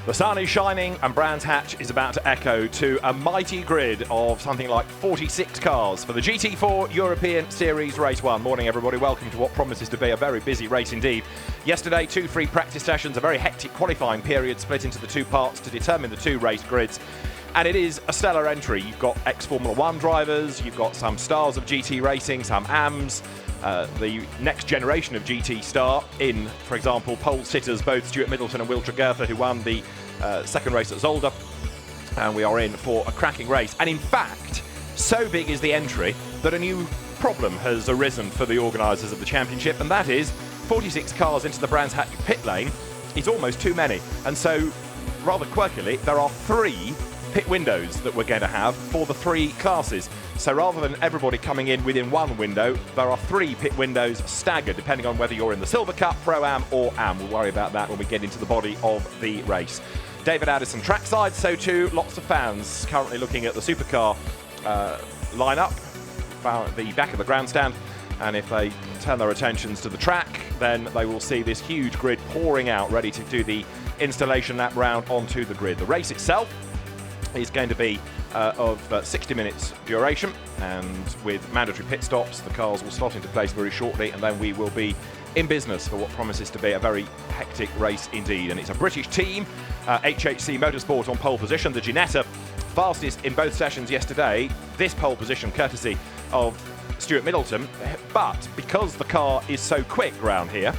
The sun is shining and Brands Hatch is about to echo to a mighty grid of something like 46 cars for the GT4 European Series Race 1. Morning everybody, welcome to what promises to be a very busy race indeed. Yesterday, 2 free practice sessions, a very hectic qualifying period split into the 2 parts to determine the 2 race grids. And it is a stellar entry. You've got ex-Formula 1 drivers, you've got some stars of GT racing, some AMs, the next generation of GT star in, for example, pole sitters, both Stuart Middleton and Will Tregurtha, who won the second race at Zolder. And we are in for a cracking race. And in fact, so big is the entry that a new problem has arisen for the organisers of the championship, and that is 46 cars into the Brands Hatch pit lane is almost too many. And so, rather quirkily, there are 3 pit windows that we're going to have for the 3 classes. So rather than everybody coming in within 1 window, there are 3 pit windows staggered depending on whether you're in the Silver Cup, Pro-Am or Am. We'll worry about that when we get into the body of the race. David Addison trackside, so too lots of fans currently looking at the supercar lineup, the back of the grandstand, and if they turn their attentions to the track, then they will see this huge grid pouring out ready to do the installation lap round onto the grid. The race itself is going to be of 60 minutes duration, and with mandatory pit stops, the cars will slot into place very shortly, and then we will be in business for what promises to be a very hectic race indeed. And it's a British team, HHC Motorsport on pole position, the Ginetta, fastest in both sessions yesterday. This pole position courtesy of Stuart Middleton, but because the car is so quick around here,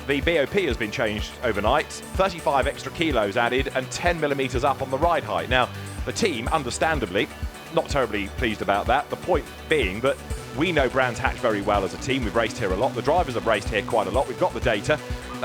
the BOP has been changed overnight, 35 extra kilos added and 10 millimetres up on the ride height. Now, the team, understandably, not terribly pleased about that. The point being that we know Brands Hatch very well as a team. We've raced here a lot. The drivers have raced here quite a lot. We've got the data,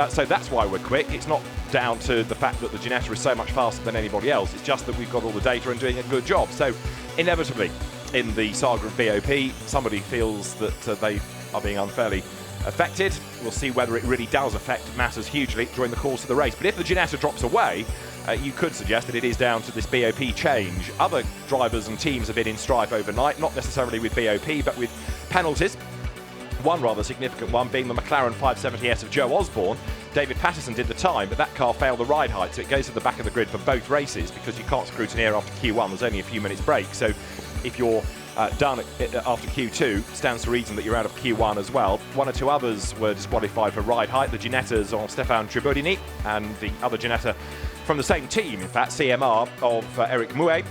so that's why we're quick. It's not down to the fact that the Ginetta is so much faster than anybody else. It's just that we've got all the data and doing a good job. So, inevitably, in the saga of BOP, somebody feels that they are being unfairly affected. We'll see whether it really does affect matters hugely during the course of the race. But if the Ginetta drops away, you could suggest that it is down to this BOP change. Other drivers and teams have been in strife overnight, not necessarily with BOP, but with penalties. One rather significant one being the McLaren 570S of Joe Osborne. David Patterson did the time, but that car failed the ride height, so it goes to the back of the grid for both races because you can't scrutineer after Q1. There's only a few minutes break, so if you're done after Q2, stands to reason that you're out of Q1 as well. 1 or 2 others were disqualified for ride height. The Ginettas on Stefan Tribodini and the other Ginetta from the same team, in fact, CMR of Eric Mouet.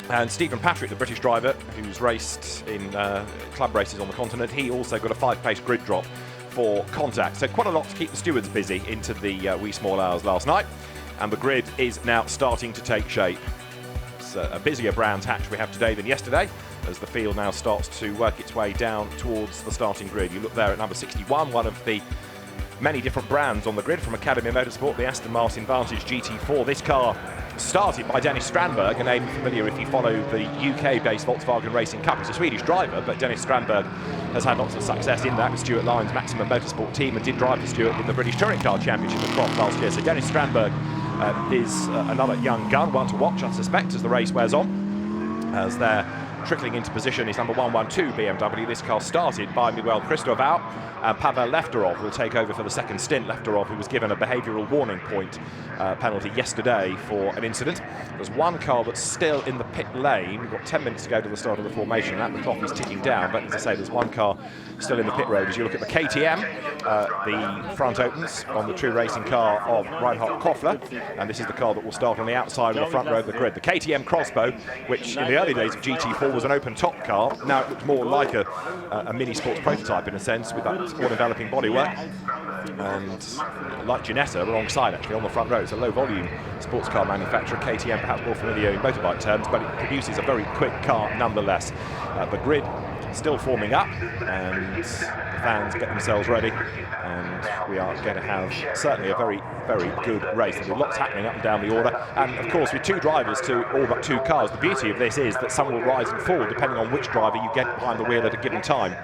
And Stephen Patrick, the British driver, who's raced in club races on the continent, he also got a 5-pace grid drop for contact. So quite a lot to keep the stewards busy into the wee small hours last night. And the grid is now starting to take shape. It's a busier Brands Hatch we have today than yesterday, as the field now starts to work its way down towards the starting grid. You look there at number 61, one of the many different brands on the grid from Academy Motorsport, the Aston Martin Vantage GT4. This car started by Dennis Strandberg, a name familiar if you follow the UK-based Volkswagen Racing Cup. He's a Swedish driver, but Dennis Strandberg has had lots of success in that with Stuart Lyon's Maximum Motorsport team and did drive for Stuart in the British Touring Car Championship at Croft last year. So Dennis Strandberg is another young gun, one to watch, I suspect, as the race wears on. As they're trickling into position is number 112 BMW. This car started by Miguel Cristobal. Pavel Lefterov will take over for the second stint. Lefterov, who was given a behavioural warning point penalty yesterday for an incident. There's one car that's still in the pit lane. We've got 10 minutes to go to the start of the formation. The clock is ticking down, but as I say, there's one car still in the pit road. As you look at the KTM, the front opens on the true racing car of Reinhard Koffler, and this is the car that will start on the outside of the front row of the grid. The KTM Crossbow, which in the early days of GT4 was an open-top car, now it looks more like a mini sports prototype in a sense, with that all-enveloping bodywork. And like Ginetta, alongside actually on the front row, it's a low-volume sports car manufacturer. KTM perhaps more familiar in motorbike terms, but it produces a very quick car nonetheless. The grid still forming up, and the fans get themselves ready, and we are going to have certainly a very, very good race. There'll be lots happening up and down the order, and of course with 2 drivers to all but 2 cars, the beauty of this is that some will rise and fall depending on which driver you get behind the wheel at a given time.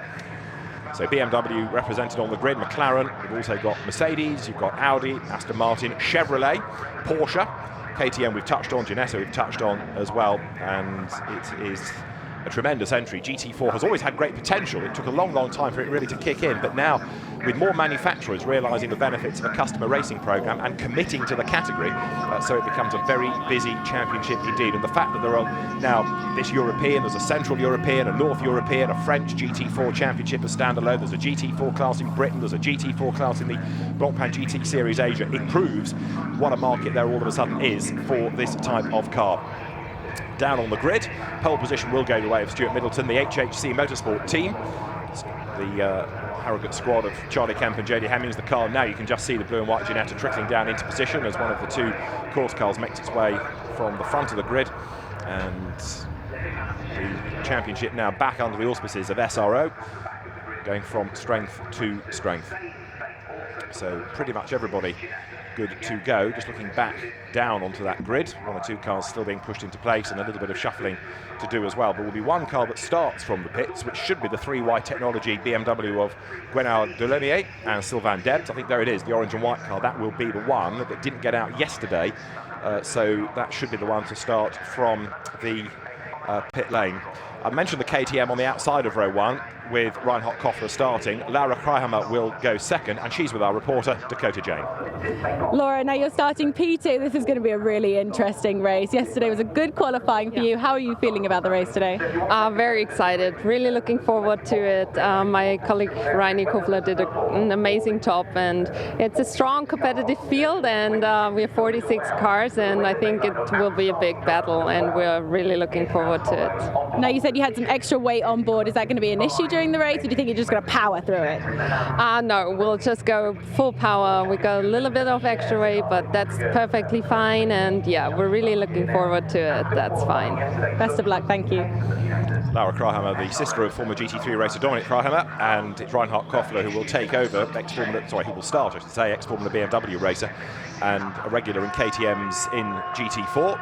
So BMW represented on the grid, McLaren, we've also got Mercedes, you've got Audi, Aston Martin, Chevrolet, Porsche, KTM we've touched on, Ginetta we've touched on as well, and it is a tremendous entry. GT4 has always had great potential. It took a long, long time for it really to kick in, but now with more manufacturers realising the benefits of a customer racing programme and committing to the category, so it becomes a very busy championship indeed. And the fact that there are now this European, there's a Central European, a North European, a French GT4 championship as standalone, there's a GT4 class in Britain, there's a GT4 class in the Blancpain GT Series Asia. It proves what a market there all of a sudden is for this type of car. Down on the grid, pole position will go the way of Stuart Middleton, the HHC Motorsport team. The Harrogate squad of Charlie Kemp and JD Hemmings. The car now, you can just see the blue and white Ginetta trickling down into position as one of the two course cars makes its way from the front of the grid. And the championship now back under the auspices of SRO, going from strength to strength. So pretty much everybody good to go. Just looking back down onto that grid, one or two cars still being pushed into place and a little bit of shuffling to do as well. But will be one car that starts from the pits, which should be the 3Y Technology BMW of Guenard Delaunier and Sylvain Debs. I think there it is, the orange and white car. That will be the one that didn't get out yesterday. So that should be the one to start from the pit lane. I mentioned the KTM on the outside of row 1 with Reinhard Koffler starting. Laura Kreihammer will go second, and she's with our reporter, Dakota Jane. Laura, now you're starting P2. This is going to be a really interesting race. Yesterday was a good qualifying for you. How are you feeling about the race today? Very excited. Really looking forward to it. My colleague Reini Koffler did an amazing job, and it's a strong competitive field, and we have 46 cars, and I think it will be a big battle, and we're really looking forward to it. Now, you said you had some extra weight on board. Is that going to be an issue during the race, or do you think you're just going to power through it? No, we'll just go full power. We got a little bit of extra weight, but that's perfectly fine, and yeah, we're really looking forward to it. That's fine. Best of luck, thank you. Laura Kreihammer, the sister of former GT3 racer Dominic Kreihammer, and it's Reinhard Koffler who will take over, who will start, I should say, ex-Formula BMW racer and a regular in KTM's in GT4.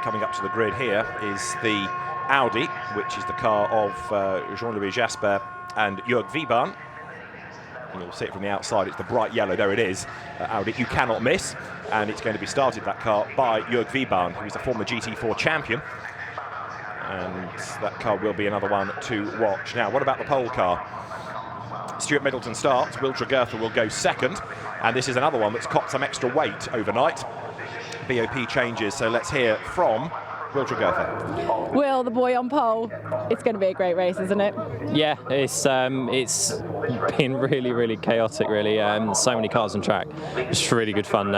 Coming up to the grid here is the Audi, which is the car of Jean-Louis Jasper and Jörg Wiebahn. And you'll see it from the outside, it's the bright yellow, there it is, Audi, you cannot miss. And it's going to be started, that car, by Jörg Wiebahn, who's a former GT4 champion. And that car will be another one to watch. Now, what about the pole car? Stuart Middleton starts, Will Tregertha will go second, and this is another one that's copped some extra weight overnight. BOP changes, so let's hear from Will Tregertha. Will, the boy on pole, it's going to be a great race, isn't it? Yeah, it's been really, really chaotic, really. So many cars on track. It's really good fun.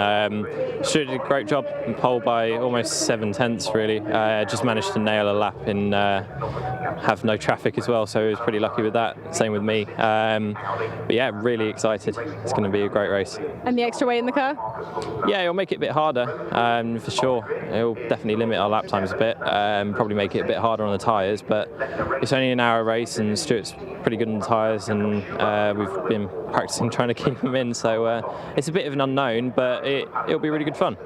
Stuart did a great job in pole by almost 7/10, really. Just managed to nail a lap and have no traffic as well, so he was pretty lucky with that. Same with me. But yeah, really excited. It's going to be a great race. And the extra weight in the car? Yeah, it'll make it a bit harder, for sure. It'll definitely limit our lap times a bit, probably make it a bit harder on the tyres, but it's only an hour race and Stuart's pretty good on the tyres, and we've been practicing trying to keep him in, so it's a bit of an unknown, but it'll be really good fun.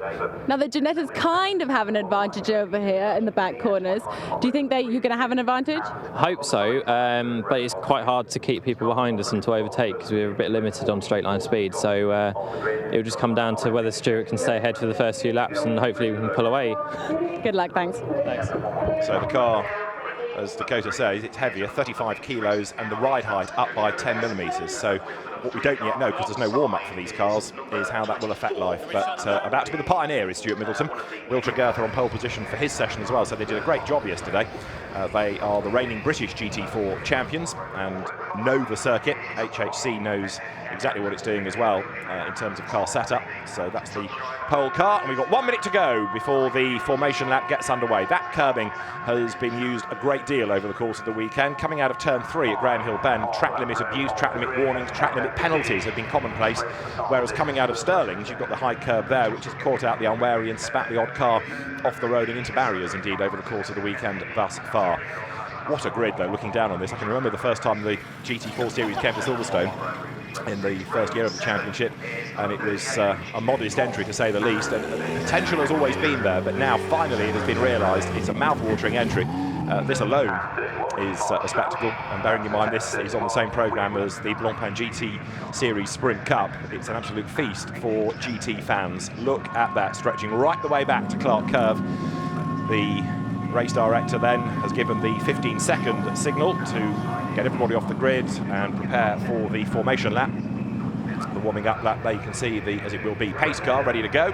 Now the Ginettas kind of have an advantage over here in the back corners. Do you think that you're going to have an advantage? I hope so, but it's quite hard to keep people behind us and to overtake because we're a bit limited on straight line speed, so it'll just come down to whether Stuart can stay ahead for the first few laps, and hopefully we can pull away. Good luck, thanks. Thanks. So the car, as Dakota says, it's heavier, 35 kilos, and the ride height up by 10 millimetres. So what we don't yet know, because there's no warm-up for these cars, is how that will affect life. But about to be the pioneer is Stuart Middleton. Will Tregertha on pole position for his session as well, so they did a great job yesterday. They are the reigning British GT4 champions and know the circuit. HHC knows exactly what it's doing as well in terms of car setup. So that's the pole car, and we've got 1 minute to go before the formation lap gets underway. That curbing has been used a great deal over the course of the weekend. Coming out of turn 3 at Graham Hill Bend, track limit abuse, track limit warnings, track limit penalties have been commonplace, whereas coming out of Stirling's, you've got the high curb there, which has caught out the unwary and spat the odd car off the road and into barriers, indeed, over the course of the weekend thus far. What a grid, though, looking down on this. I can remember the first time the GT4 Series came to Silverstone in the first year of the championship, and it was a modest entry, to say the least, and the potential has always been there, but now finally it has been realised. It's a mouth-watering entry. This alone is a spectacle, and bearing in mind this is on the same programme as the Blancpain GT Series Sprint Cup, it's an absolute feast for GT fans. Look at that, stretching right the way back to Clark Curve. The race director then has given the 15-second signal to get everybody off the grid and prepare for the formation lap. The warming up lap there, you can see the, as it will be, pace car ready to go.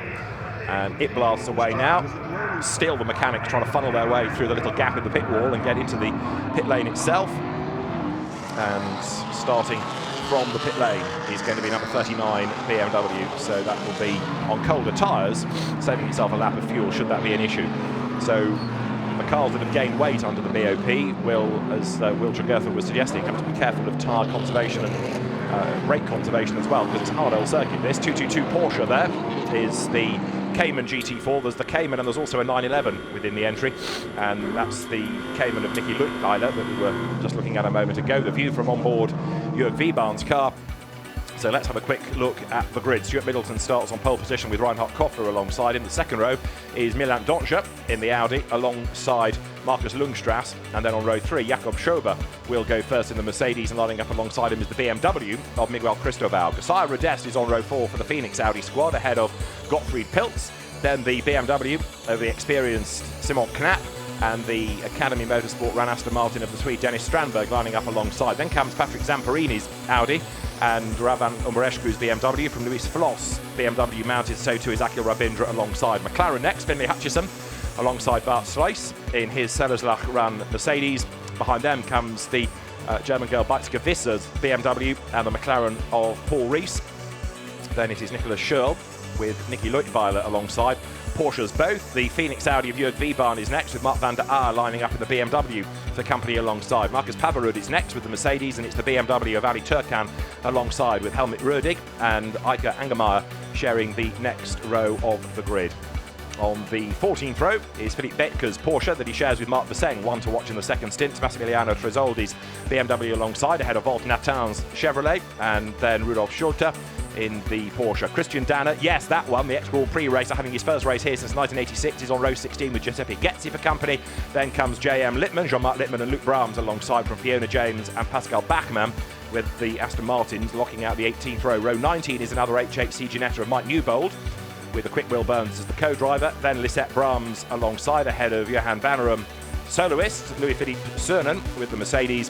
And it blasts away now. Still the mechanics trying to funnel their way through the little gap in the pit wall and get into the pit lane itself. And starting from the pit lane is going to be number 39 BMW, so that will be on colder tyres, saving itself a lap of fuel should that be an issue. So the cars that have gained weight under the BOP will, as Will Tregurtha was suggesting, have to be careful of tyre conservation and brake conservation as well, because it's a hard old circuit. This 222 Porsche there is the Cayman GT4. There's the Cayman and there's also a 911 within the entry, and that's the Cayman of Nicky Leutwiler that we were just looking at a moment ago. The view from on board Jörg Wiebahn's car. So let's have a quick look at the grid. Stuart Middleton starts on pole position with Reinhard Koffler alongside him. The second row is Milan Dontje in the Audi alongside Markus Lundstrass. And then on row 3, Jakob Schober will go first in the Mercedes, and lining up alongside him is the BMW of Miguel Cristobal. Josiah Rodest is on row 4 for the Phoenix Audi squad ahead of Gottfried Pilz. Then the BMW of the experienced Simon Knapp, and the Academy Motorsport ran Aston Martin of the Swede Dennis Strandberg lining up alongside. Then comes Patrick Zamperini's Audi and Ravan Umberescu's BMW. From Luis Floss, BMW mounted, so too is Akil Rabindra alongside. McLaren next, Finlay Hutchison alongside Bart Sluys in his Sellerslach run Mercedes. Behind them comes the German girl Beitske Visser's BMW and the McLaren of Paul Rees. Then it is Nicolas Schurl with Nicky Leutwiler alongside. Porsches both. The Phoenix Audi of Jörg Wieban is next with Mark van der Aar lining up in the BMW for company alongside. Marcus Pavarud is next with the Mercedes, and it's the BMW of Ali Turkan alongside with Helmut Rödig and Eike Angermeyer sharing the next row of the grid. On the 14th row is Philippe Betke's Porsche that he shares with Marc Besseng, one to watch in the second stint. Massimiliano Tresoldi's BMW alongside ahead of Volt Natan's Chevrolet, and then Rudolf Schulte in the Porsche. Christian Danner, yes, that one, the ex-Grand Prix racer, having his first race here since 1986, is on row 16 with Giuseppe Getzi for company. Then comes J.M. Littmann, Jean-Marc Littmann and Luke Brahms alongside from Fiona James and Pascal Bachmann, with the Aston Martins locking out the 18th row. Row 19 is another HHC Ginetta of Mike Newbold, with the quick Will Burns as the co-driver. Then Lisette Brahms alongside ahead of Johan Vannerum. Soloist, Louis-Philippe Cernan with the Mercedes.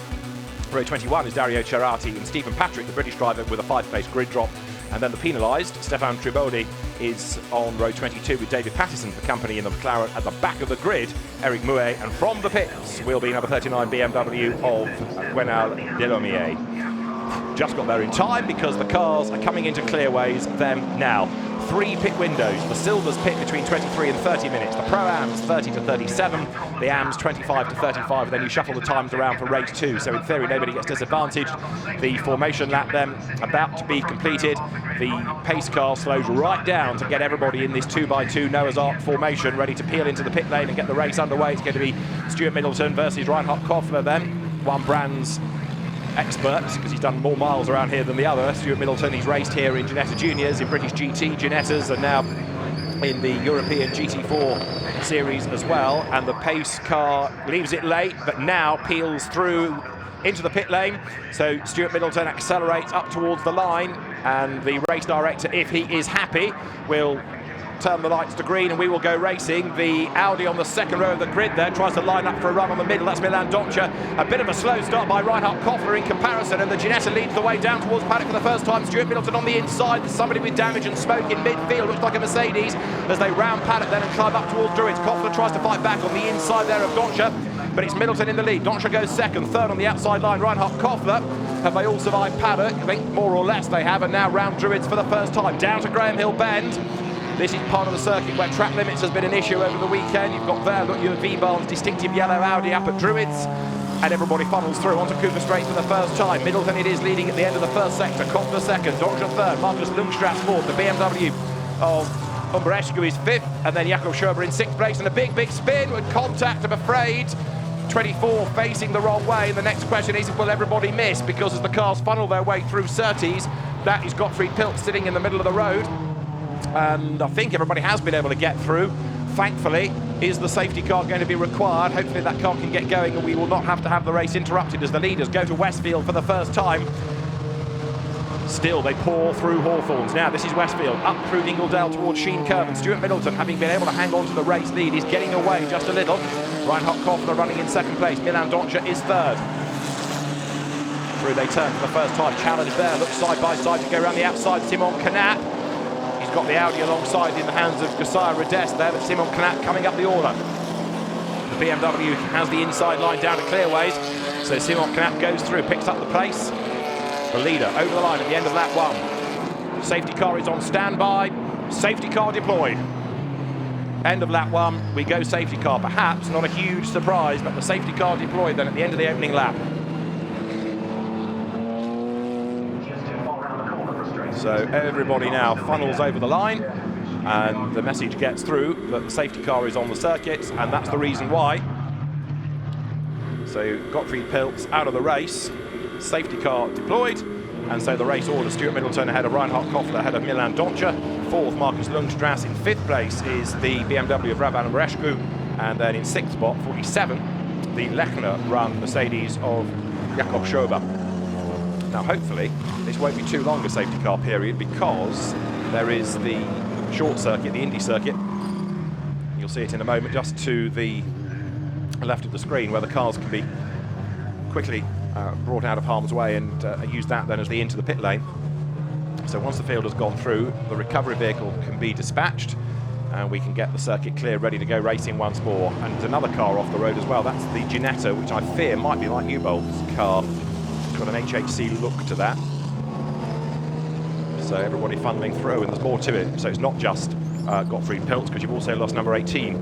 Row 21 is Dario Cerati and Stephen Patrick, the British driver, with a 5-place grid drop. And then the penalised, Stefan Tribodi, is on row 22 with David Pattison for company in the McLaren. At the back of the grid, Eric Mouet, and from the pits will be number 39 BMW of Gwenal Delomier. Just got there in time because the cars are coming into clearways them now. 3 pit windows. The Silvers pit between 23 and 30 minutes. The Pro-Ams 30 to 37. The Ams 25 to 35. Then you shuffle the times around for race 2. So in theory, nobody gets disadvantaged. The formation lap then about to be completed. The pace car slows right down to get everybody in this 2x2 Noah's Ark formation, ready to peel into the pit lane and get the race underway. It's going to be Stuart Middleton versus Reinhard Koffler then. One brand's expert, because he's done more miles around here than the other. Stuart Middleton, he's raced here in Ginetta Juniors, in British GT Ginettas, and now in the European GT4 series as well. And the pace car leaves it late, but now peels through into the pit lane. So Stuart Middleton accelerates up towards the line, and the race director, if he is happy, will turn the lights to green and we will go racing. The Audi on the second row of the grid there tries to line up for a run on the middle. That's Milan Dontje. A bit of a slow start by Reinhard Koffler in comparison, and the Ginetta leads the way down towards paddock for the first time. Stuart Middleton on the inside. There's somebody with damage and smoke in midfield, looks like a Mercedes, as they round paddock then and climb up towards Druids. Koffler tries to fight back on the inside there of Dontje, but it's Middleton in the lead. Dontje goes second, third on the outside line, Reinhard Koffler. Have they all survived paddock? I think more or less they have, and now round Druids for the first time. Down to Graham Hill Bend. This is part of the circuit where track limits has been an issue over the weekend. You've got there, look, Jörg Wiebahn's distinctive yellow Audi up at Druids, and everybody funnels through onto Cooper Straight for the first time. Middleton it is leading at the end of the first sector. Koffler second, Dontje third, Markus Lundstrass fourth. The BMW of Umberescu is fifth, and then Jakob Schober in sixth place. And a big spin with contact, I'm afraid. 24 facing the wrong way, and the next question is, will everybody miss? Because as the cars funnel their way through Surtees, that is Gottfried Pilz sitting in the middle of the road. And I think everybody has been able to get through. Thankfully, is the safety car going to be required? Hopefully that car can get going and we will not have to have the race interrupted as the leaders go to Westfield for the first time. Still, they pour through Hawthorns. Now, this is Westfield, up through Dingledale towards Sheen Curve, and Stuart Middleton, having been able to hang on to the race lead, is getting away just a little. Reinhard Koffler running in second place. Milan Doncha is third. Through they turn for the first time. Challenge there. Looks side by side to go around the outside. Simon Knap. He's got the Audi alongside in the hands of Josiah Rodest there, but Simon Knap coming up the order. The BMW has the inside line down to Clearways. So Simon Knap goes through, picks up the pace. The leader over the line at the end of lap 1. Safety car is on standby. Safety car deployed. End of lap 1, we go safety car. Perhaps not a huge surprise, but the safety car deployed then at the end of the opening lap. So everybody now funnels over the line, and the message gets through that the safety car is on the circuit, and that's the reason why. So Gottfried Pilz out of the race, safety car deployed, and so the race order: Stuart Middleton ahead of Reinhard Koffler, ahead of Milan Doncha. Fourth, Markus Lundstrass. In fifth place is the BMW of Ravan Marescu, and then in sixth spot, 47, the Lechner-run Mercedes of Jakob Schober. Now, hopefully, this won't be too long a safety car period, because there is the short circuit, the Indy circuit. You'll see it in a moment, just to the left of the screen, where the cars can be quickly brought out of harm's way and use that then as the into the pit lane. So once the field has gone through, the recovery vehicle can be dispatched, and we can get the circuit clear, ready to go racing once more. And there's another car off the road as well. That's the Ginetta, which I fear might be like Newbolt's car. It's got an HHC look to that. So everybody funneling through, and there's more to it. So it's not just Gottfried Pilz, because you've also lost number 18,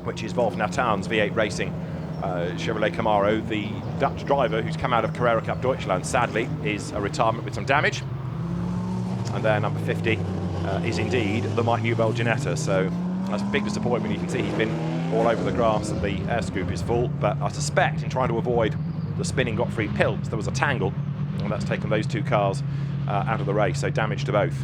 which is Wolf Natan's V8 Racing Chevrolet Camaro. The Dutch driver who's come out of Carrera Cup Deutschland, sadly, is a retirement with some damage. And there, number 50, is indeed the Mike Newbold Ginetta. So that's a big disappointment. You can see he's been all over the grass, and the air scoop is full. But I suspect in trying to avoid the spinning Gottfried Pilz, there was a tangle, and that's taken those two cars out of the race, so damage to both.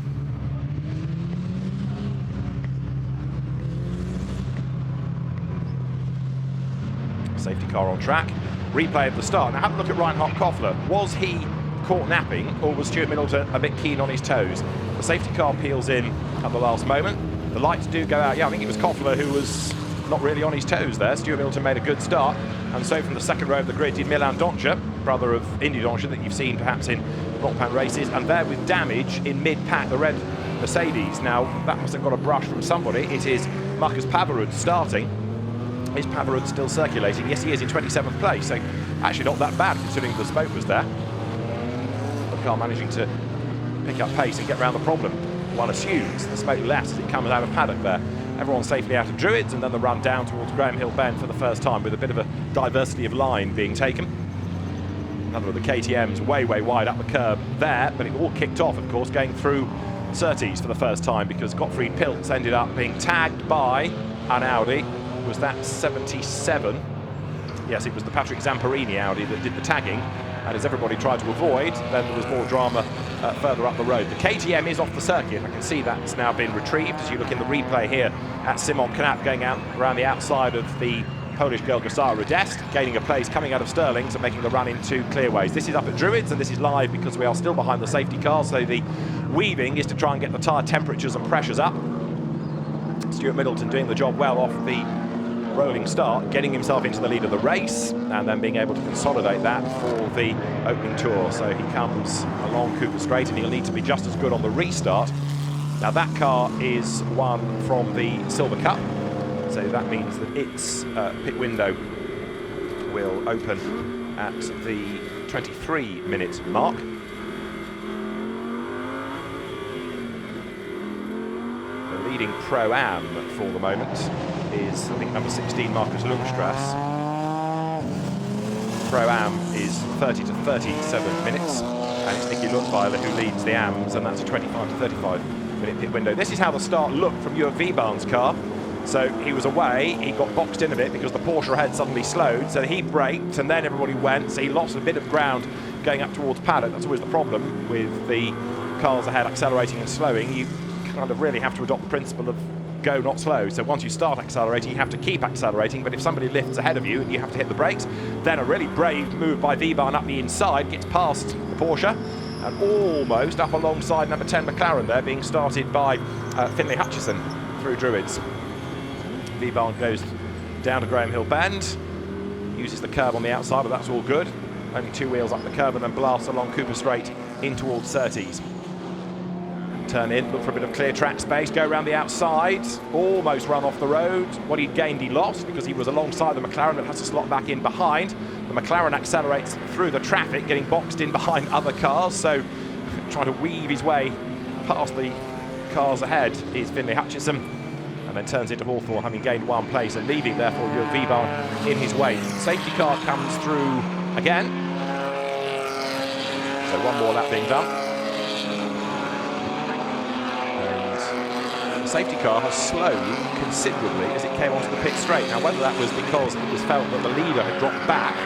Safety car on track. Replay of the start. Now have a look at Reinhard Koffler. Was he caught napping, or was Stuart Middleton a bit keen on his toes? The safety car peels in at the last moment. The lights do go out. Yeah, I think it was Koffler who was not really on his toes there. Stuart Middleton made a good start, and so from the second row of the grid did Milan Doncha, brother of Indy Doncha that you've seen perhaps in Rockpan races, and there with damage in mid-pack, the red Mercedes. Now that must have got a brush from somebody. It is Marcus Pavarud starting. Is Pavarud still circulating? Yes, he is in 27th place, so actually not that bad considering the smoke was there. The car managing to pick up pace and get around the problem. One assumes the smoke less as it comes out of paddock there. Everyone safely out of Druids, and then the run down towards Graham Hill Bend for the first time, with a bit of a diversity of line being taken. Another of the KTMs way wide up the curb there, but it all kicked off, of course, going through Surtees for the first time, because Gottfried Pilz ended up being tagged by an Audi. Was that 77? Yes, it was the Patrick Zamparini Audi that did the tagging, and as everybody tried to avoid, then there was more drama further up the road. The KTM is off the circuit. I can see that's now been retrieved as you look in the replay here at Simon Knap going out around the outside of the Polish girl Josiah Rodest, gaining a place coming out of Sterling's and making the run into Clearways. This is up at Druids, and this is live because we are still behind the safety car, so the weaving is to try and get the tyre temperatures and pressures up. Stuart Middleton doing the job well off the rolling start, getting himself into the lead of the race, and then being able to consolidate that for the opening tour. So he comes along Cooper Straight, and he'll need to be just as good on the restart. Now that car is one from the Silver Cup, so that means that its pit window will open at the 23-minute mark. The leading Pro-Am for the moment is, I think, number 16, Markus Lundstrass. Pro-Am is 30 to 37 minutes, and it's Nicky Lundweiler who leads the AMs, and that's a 25 to 35 minute pit window. This is how the start looked from Jörg Wiebahn's car. So he was away, he got boxed in a bit because the Porsche ahead suddenly slowed, so he braked, and then everybody went, so he lost a bit of ground going up towards paddock. That's always the problem with the cars ahead accelerating and slowing. You kind of really have to adopt the principle of go, not slow. So once you start accelerating, you have to keep accelerating, but if somebody lifts ahead of you and you have to hit the brakes, then a really brave move by Wiebahn up the inside gets past the Porsche and almost up alongside number 10 McLaren there, being started by Finlay Hutchison through Druids. Wiebahn goes down to Graham Hill Bend. Uses the curb on the outside, but that's all good. Only 2 wheels up the curb and then blasts along Cooper Straight in towards Surtees. Turn in, look for a bit of clear track space, go around the outside, almost run off the road. What he'd gained, he lost because he was alongside the McLaren that has to slot back in behind. The McLaren accelerates through the traffic, getting boxed in behind other cars, so trying to weave his way past the cars ahead is Finlay Hutchinson, and then turns into Hawthorne, having gained 1 place and leaving therefore Jörg Vivar in his wake. Safety car comes through again, so 1 more lap being done. And the safety car has slowed considerably as it came onto the pit straight. Now whether that was because it was felt that the leader had dropped back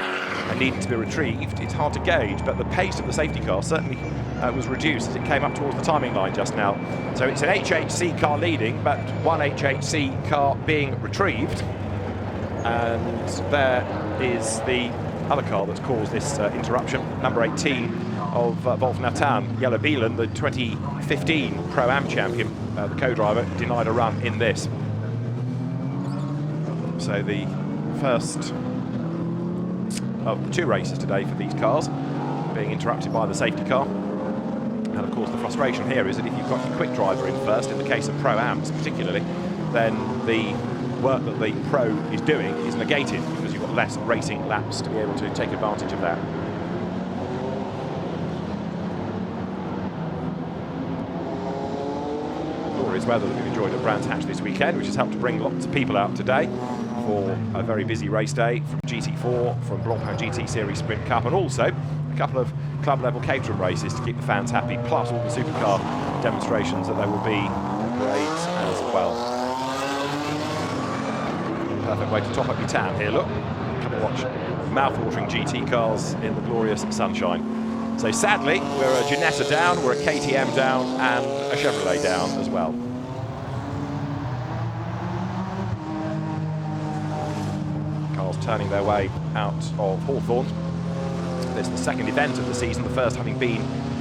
and needed to be retrieved, it's hard to gauge, but the pace of the safety car certainly was reduced as it came up towards the timing line just now. So it's an HHC car leading, but 1 HHC car being retrieved. And there is the other car that's caused this interruption, number 18 of Wolf Natan, Jelle Bielen, the 2015 Pro-Am champion, the co-driver, denied a run in this. So the first of the 2 races today for these cars being interrupted by the safety car. And of course the frustration here is that if you've got your quick driver in first, in the case of Pro-Ams particularly, then the work that the Pro is doing is negated because you've got less racing laps to be able to take advantage of that. Glorious weather that we've enjoyed at Brands Hatch this weekend, which has helped to bring lots of people out today for a very busy race day from GT4, from Blancpain GT Series Sprint Cup, and also a couple of club-level Caterham races to keep the fans happy, plus all the supercar demonstrations that there will be great as well. Perfect way to top up your tan here, look. Come and watch mouth-watering GT cars in the glorious sunshine. So sadly, we're a Ginetta down, we're a KTM down, and a Chevrolet down as well. Cars turning their way out of Hawthorne. This is the second event of the season, the first having been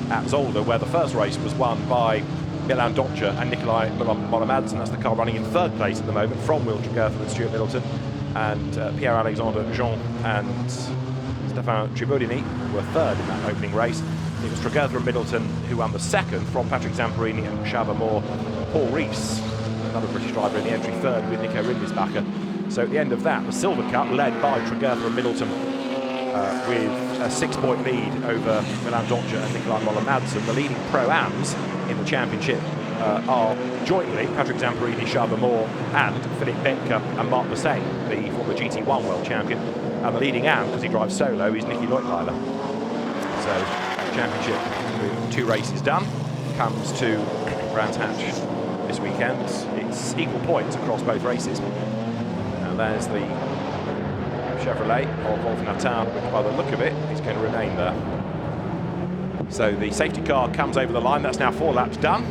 at Zolder, where the first race was won by Milan Doccia and Nikolai Monomadsen. That's the car running in 3rd place at the moment, from Will Tregerthen and Stuart Middleton, and Pierre-Alexandre Jean and Stéphane Tribodini were 3rd in that opening race. It was Tregerthen and Middleton who won the 2nd, from Patrick Zamperini and Chava Moore. Paul Rees, another British driver, in the entry 3rd with Nico Rindlisbacher. So at the end of that, the Silver Cup, led by Tregerthen and Middleton, with a 6-point lead over Milan Doccia and Nikolai Monomadsen. The leading Pro-Ams in the championship are jointly Patrick Zamperini, Chava Moore, and Philippe Betker and Mark Marseille, the former GT1 world champion. And the leading Am, because he drives solo, is Nicky Leutweiler. So, championship with 2 races done, comes to Brands Hatch this weekend. It's equal points across both races. And there's the Chevrolet of Wolf Natan, which by the look of it is going to remain there. So the safety car comes over the line. That's now 4 laps done.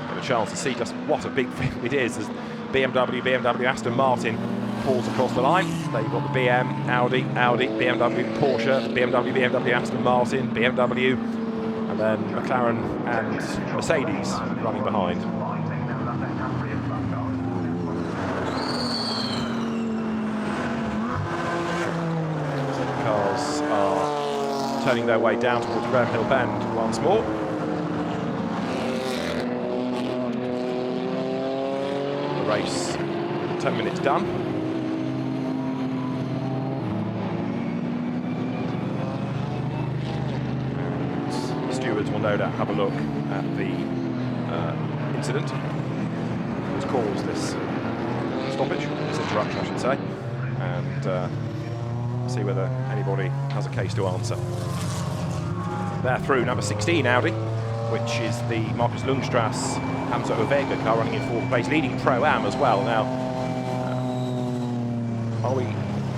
Got a chance to see just what a big thing it is as BMW, Aston Martin pulls across the line. There you've got the BM, Audi, BMW, Porsche, BMW, Aston Martin, BMW, and then McLaren and Mercedes running behind. Cars are turning their way down towards Graham Hill Bend once more. The race, 10 minutes done. And stewards will no doubt have a look at the incident that's caused this stoppage, this interruption I should say, and see whether anybody has a case to answer. They're through number 16 Audi, which is the Markus Lundstrass Hamza Ovega car running in 4th place, leading Pro-Am as well. Now, are we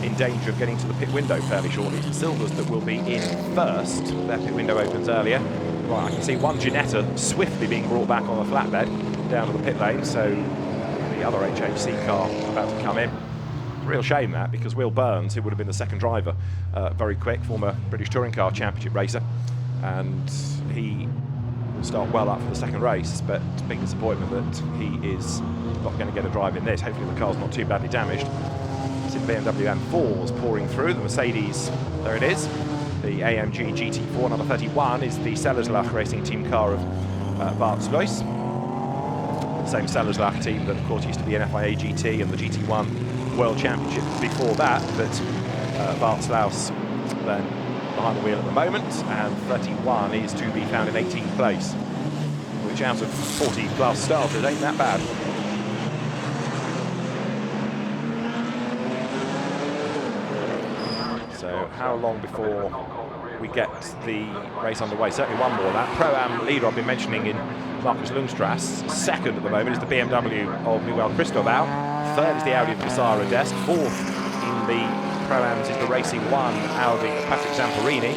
in danger of getting to the pit window fairly shortly? It's the Silvers that will be in first. Their pit window opens earlier. Right, I can see one Ginetta swiftly being brought back on the flatbed down to the pit lane, so the other HHC car about to come in. Real shame that, because Will Burns, who would have been the second driver, very quick, former British Touring Car Championship racer, and he start well up for the second race, but big disappointment that he is not going to get a drive in this. Hopefully the car's not too badly damaged. See the BMW M4s pouring through. The Mercedes, there it is. The AMG GT4 number 31 is the Sellerslach Racing Team car of Bart Sluis. The same Sellerslach team that, of course, used to be an FIA GT and the GT1 World Championship before that. But Bart Sluis then behind the wheel at the moment, and 31 is to be found in 18th place, which out of 40 plus starters ain't that bad. So how long before we get the race underway? Certainly one more lap. Pro-Am leader I've been mentioning in Markus Lundstrass. Second at the moment is the BMW of Newell Christobau. Third is the Audi of Casara Dest. Fourth in the Pro-Ams is the Racing One Audi of Patrick Zamperini.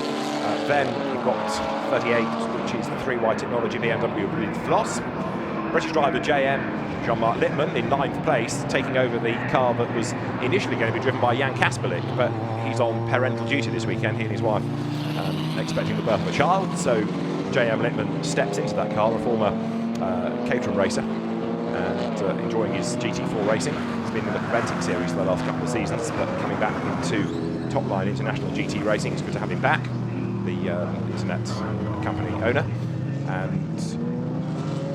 Then we've got 38, which is the 3Y Technology BMW of Ruud Vlos. British driver JM Jean-Marc Littmann in 9th place, taking over the car that was initially going to be driven by Jan Kasperlik, but he's on parental duty this weekend, he and his wife expecting the birth of a child, so JM Littmann steps into that car, a former Caterham racer, and enjoying his GT4 racing. He's been in the Renting series for the last couple of seasons, but coming back into top-line international GT racing. It's good to have him back, the internet company owner, and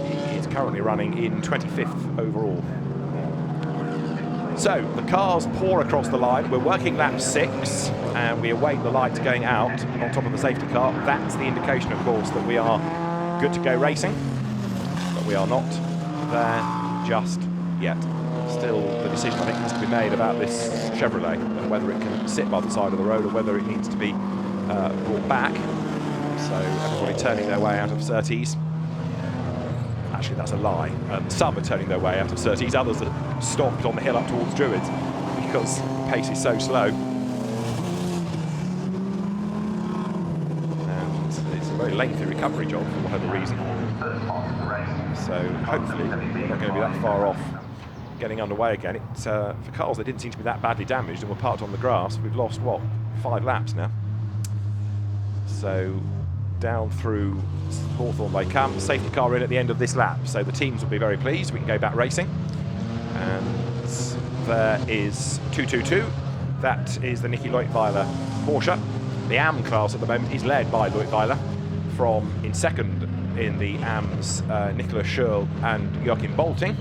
he is currently running in 25th overall. So the cars pour across the line. We're working lap 6 and we await the lights going out on top of the safety car. That's the indication, of course, that we are good to go racing, but we are not there just yet. Still, the decision I think has to be made about this Chevrolet and whether it can sit by the side of the road or whether it needs to be brought back. So everybody turning their way out of Surtees. Actually, that's a lie. Some are turning their way out of Surtees, others are stopped on the hill up towards Druids because pace is so slow. And it's a very lengthy recovery job for whatever reason. So hopefully we're not going to be that far off getting underway again. For cars that didn't seem to be that badly damaged and were parked on the grass, we've lost, what, 5 laps now? So down through Hawthorne they come. Safety car in at the end of this lap, so the teams will be very pleased. We can go back racing. And there is 222. That is the Niki Leutwiler Porsche. The AM class at the moment is led by Leutwiler. From in second in the AMs, Nicolas Schurl and Joachim Bolting.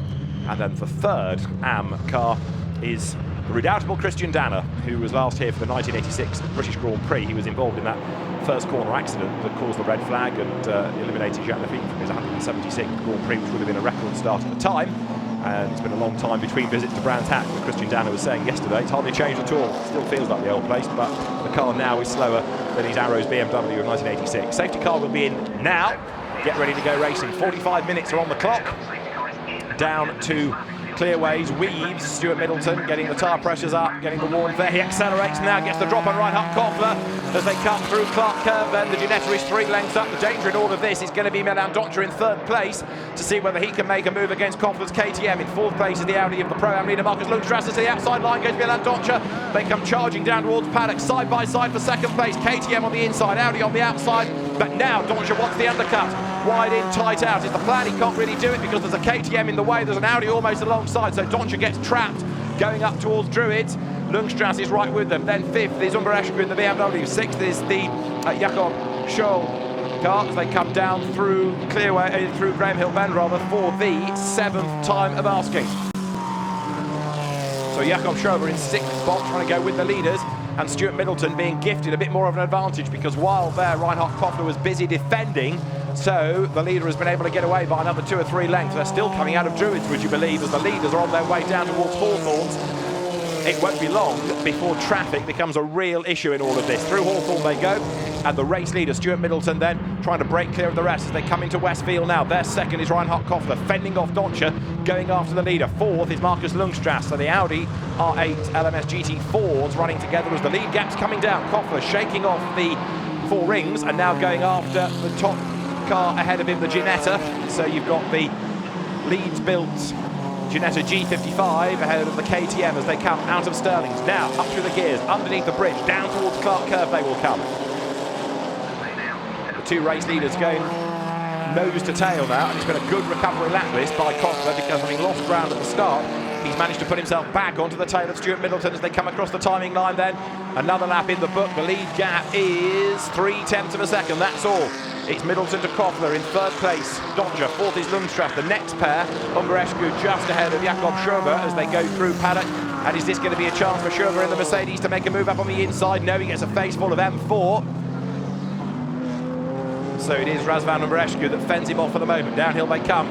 And then the third AM car is the redoubtable Christian Danner, who was last here for the 1986 British Grand Prix. He was involved in that first corner accident that caused the red flag and eliminated Jacques Lafitte from his 176th Grand Prix, which would have been a record start at the time. And it's been a long time between visits to Brands Hatch, as Christian Danner was saying yesterday. It's hardly changed at all. Still feels like the old place, but the car now is slower than his Arrows BMW of 1986. Safety car will be in now. Get ready to go racing. 45 minutes are on the clock. Down to Clearways, weaves, Stuart Middleton getting the tyre pressures up, getting the warm there. He accelerates now, gets the drop on Reinhard Koffler as they come through Clark Curve. Then the Ginetta is 3 lengths up. The danger in all of this is going to be Milan Doncia in 3rd place to see whether he can make a move against Koffler's KTM. In 4th place is the Audi of the Pro-Am leader Markus Lundstrass. To the outside line goes Milan Doncia. They come charging down towards paddock, side by side for 2nd place. KTM on the inside, Audi on the outside. But now Doncia wants the undercut. Wide in, tight out is the plan. He can't really do it because there's a KTM in the way. There's an Audi almost alongside, so Doncia gets trapped going up towards Druids. Lundstrass is right with them. Then 5th is Umber Eschke in the BMW. 6th is the Jakob Scholl car as they come down through Clearway, through Graham Hill Bend rather, for the 7th time of asking. So Jakob Scholl in 6th spot, trying to go with the leaders. And Stuart Middleton being gifted a bit more of an advantage because while there Reinhard Koffler was busy defending, so the leader has been able to get away by another 2 or 3 lengths. They're still coming out of Druids, would you believe, as the leaders are on their way down towards Hawthorns. It won't be long before traffic becomes a real issue in all of this. Through Hawthorne they go, and the race leader, Stuart Middleton, then trying to break clear of the rest as they come into Westfield now. Their 2nd is Reinhard Koffler, fending off Doncia, going after the leader. 4th is Markus Lundstrass. So the Audi R8 LMS GT4s running together as the lead gap's coming down. Koffler shaking off the 4 rings and now going after the top car ahead of him, the Ginetta. So you've got the Leeds-built Ginetta G55 ahead of the KTM as they come out of Stirling's. Now up through the gears, underneath the bridge, down towards Clark Curve they will come. The 2 race leaders going nose to tail now, and it's been a good recovery lap this by Koffler, because having lost ground at the start, he's managed to put himself back onto the tail of Stuart Middleton as they come across the timing line then. Another lap in the book. The lead gap is 0.3 of a second, that's all. It's Middleton to Koffler in third place. Dodger, fourth is Lundstrath. The next pair, Umberescu just ahead of Jakob Schober as they go through paddock. And is this going to be a chance for Schober in the Mercedes to make a move up on the inside? No, he gets a face full of M4. So it is Razvan Umberescu that fends him off for the moment. Downhill they come.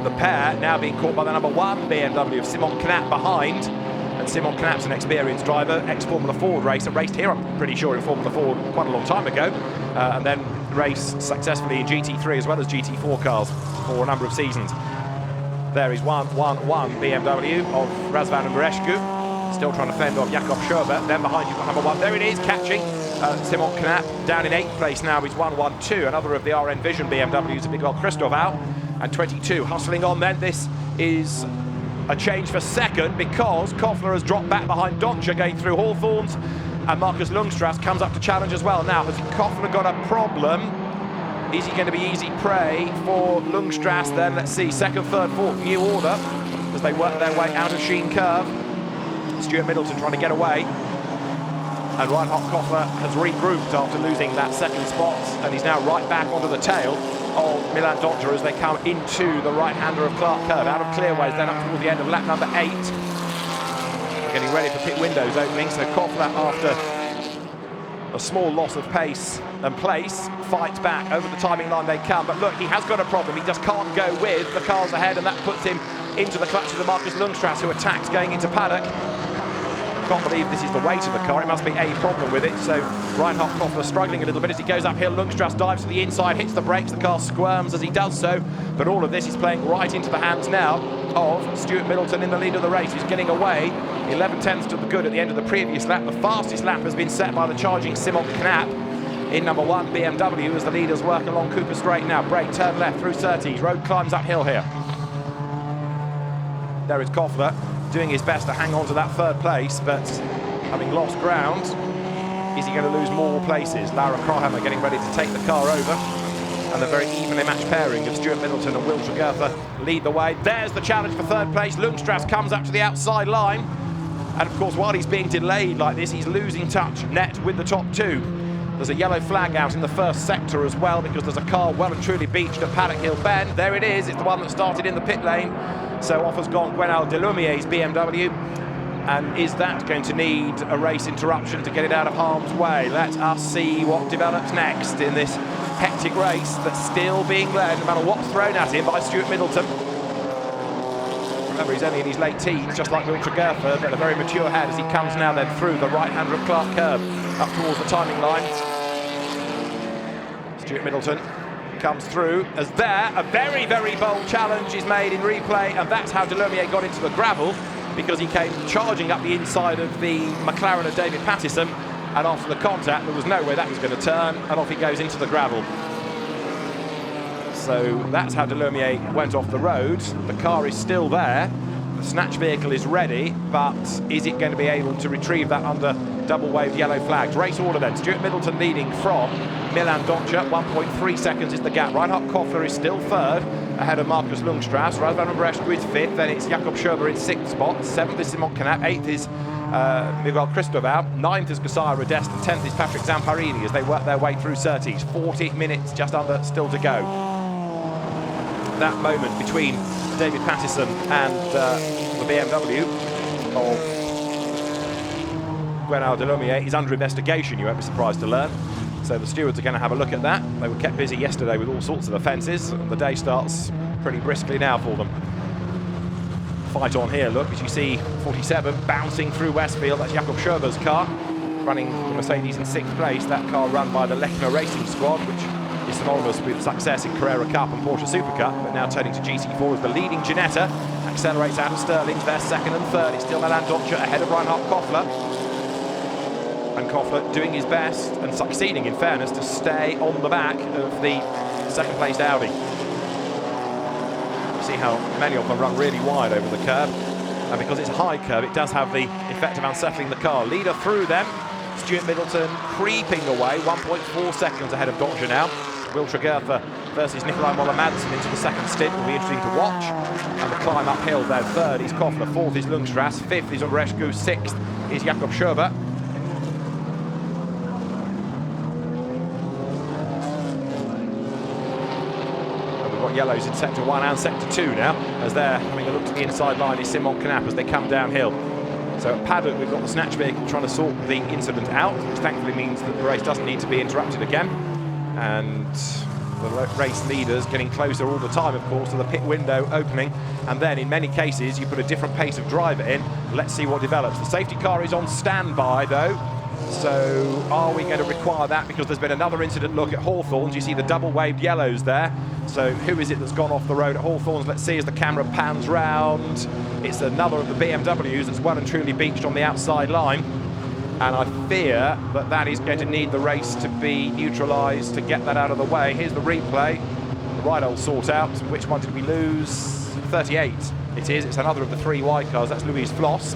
The pair now being caught by the number 1 BMW of Simon Knapp behind. And Simon Knapp's an experienced driver, ex-Formula Ford racer, raced here, I'm pretty sure, in Formula Ford quite a long time ago, and then raced successfully in GT3 as well as GT4 cars for a number of seasons. There is 111 BMW of Razvan Umberescu, still trying to fend off Jakob Schober. Then behind you've got number 1, there it is, catching Simon Knapp, down in 8th place now is 112, another of the RN Vision BMWs of Miguel Cristobal, and 22 hustling on then. This is a change for second because Koffler has dropped back behind Dodger going through Hawthorns, and Marcus Lundstrath comes up to challenge as well. Now, has Koffler got a problem? Is he going to be easy prey for Lundstrath then? Let's see, second, third, fourth, new order as they work their way out of Sheen Curve. Stuart Middleton trying to get away, and Reinhard Koffler has regrouped after losing that second spot, and he's now right back onto the tail of Milan Dodger as they come into the right-hander of Clark Curve, out of clearways, then up towards the end of lap number 8. We're getting ready for pit windows opening, so Koffler, after a small loss of pace and place, fights back. Over the timing line they come, but look, he has got a problem. He just can't go with the cars ahead, and that puts him into the clutches of Marcus Lundstrath, who attacks going into paddock. Can't believe this is the weight of the car. It must be a problem with it. So Reinhard Koffler struggling a little bit as he goes uphill. Lundstrath dives to the inside, hits the brakes. The car squirms as he does so. But all of this is playing right into the hands now of Stuart Middleton in the lead of the race. He's getting away. 11/10 to the good at the end of the previous lap. The fastest lap has been set by the charging Simon Knapp in number 1 BMW as the leaders work along Cooper Straight now. Brake, turn left through Surtees. Road climbs uphill here. There is Koffler, doing his best to hang on to that third place, but having lost ground, is he going to lose more places? Laura Krahammer getting ready to take the car over, and the very evenly matched pairing of Stuart Middleton and Will Tregurtha lead the way. There's the challenge for third place. Lundstrath comes up to the outside line, and of course while he's being delayed like this, he's losing touch net with the top 2. There's a yellow flag out in the first sector as well, because there's a car well and truly beached at Paddock Hill Bend. There it is, it's the one that started in the pit lane. So off has gone Gwenal Delumier's BMW. And is that going to need a race interruption to get it out of harm's way? Let us see what develops next in this hectic race that's still being led, no matter what's thrown at him, by Stuart Middleton. Remember, he's only in his late teens, just like Will Tregurtha, but a very mature head as he comes now then through the right-hander of Clark Curve up towards the timing line. Stuart Middleton comes through as there a very, very bold challenge is made in replay, and that's how Delumier got into the gravel, because he came charging up the inside of the McLaren of David Pattison, and after the contact there was no way that was going to turn, and off he goes into the gravel. So that's how Delumier went off the road. The car is still there, the snatch vehicle is ready, but is it going to be able to retrieve that under double waved yellow flags? Race order then. Stuart Middleton leading from Milan Dodger. 1.3 seconds is the gap. Reinhard Koffler is still third, ahead of Marcus Lundstrath. Razvan Umberescu is fifth, then it's Jakob Schober in 6th spot. 7th is Simon Knapp, 8th is Miguel Cristobal, 9th is Kusaya Rodest, and 10th is Patrick Zamparini as they work their way through Surtees. 40 minutes just under still to go. That moment between David Pattison and the BMW of Gwenal Delumier is under investigation, you won't be surprised to learn. So the stewards are going to have a look at that. They were kept busy yesterday with all sorts of offences, and the day starts pretty briskly now for them. Fight on here, look, as you see 47 bouncing through Westfield. That's Jakob Schober's car, running the Mercedes in 6th place. That car run by the Lechner Racing Squad, which is synonymous with success in Carrera Cup and Porsche Super Cup, but now turning to GT4 as the leading Ginetta. Accelerates out of Sterling's, their 2nd and 3rd. It's still Milan Dodger ahead of Reinhard Koffler. And Koffler doing his best and succeeding, in fairness, to stay on the back of the 2nd placed Audi. You see how many of them run really wide over the curb, and because it's a high curve it does have the effect of unsettling the car. Leader through them, Stuart Middleton creeping away, 1.4 seconds ahead of Dodger now. Will Tregurtha versus Nikolai Moller-Madsen into the second stint will be interesting to watch. And the climb uphill there, third is Kofler, fourth is Lundstrass, fifth is Umbrescu, sixth is Jakob Schober. Yellows in sector 1 and sector 2 now, as they're having a look to the inside line is Simon Knapp as they come downhill. So at paddock we've got the snatch vehicle trying to sort the incident out, which thankfully means that the race doesn't need to be interrupted again. And the race leaders getting closer all the time, of course, to the pit window opening. And then in many cases you put a different pace of driver in. Let's see what develops. The safety car is on standby though. So are we going to require that? Because there's been another incident look at Hawthorns. You see the double waved yellows there. So who is it that's gone off the road at Hawthorns? Let's see as the camera pans round. It's another of the BMWs that's well and truly beached on the outside line. And I fear that that is going to need the race to be neutralised to get that out of the way. Here's the replay. The right will sort out. Which one did we lose? 38 it is. It's another of the 3 wide cars. That's Louise Floss.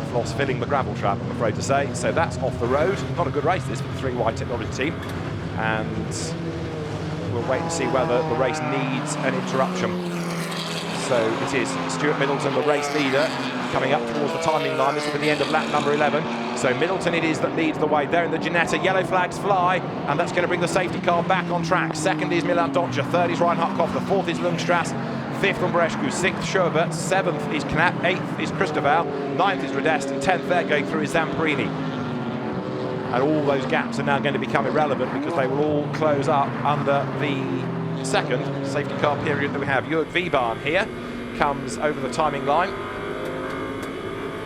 Floss filling the gravel trap, I'm afraid to say. So that's off the road. Not a good race this for the 3 wide technology team. And we'll wait and see whether the race needs an interruption. So it is Stuart Middleton, the race leader, coming up towards the timing line. This will be the end of lap number 11. So Middleton it is that leads the way. There in the Ginetta, yellow flags fly, and that's going to bring the safety car back on track. Second is Milan Dotscher, third is Reinhard Kofler, fourth is Lundstrass, fifth Umbrescu, sixth Schober, seventh is Knapp, eighth is Christoval, ninth is Rodest, and 10th there going through is Zamperini. And all those gaps are now going to become irrelevant because they will all close up under the second safety car period that we have. Jörg Wiebahn here comes over the timing line.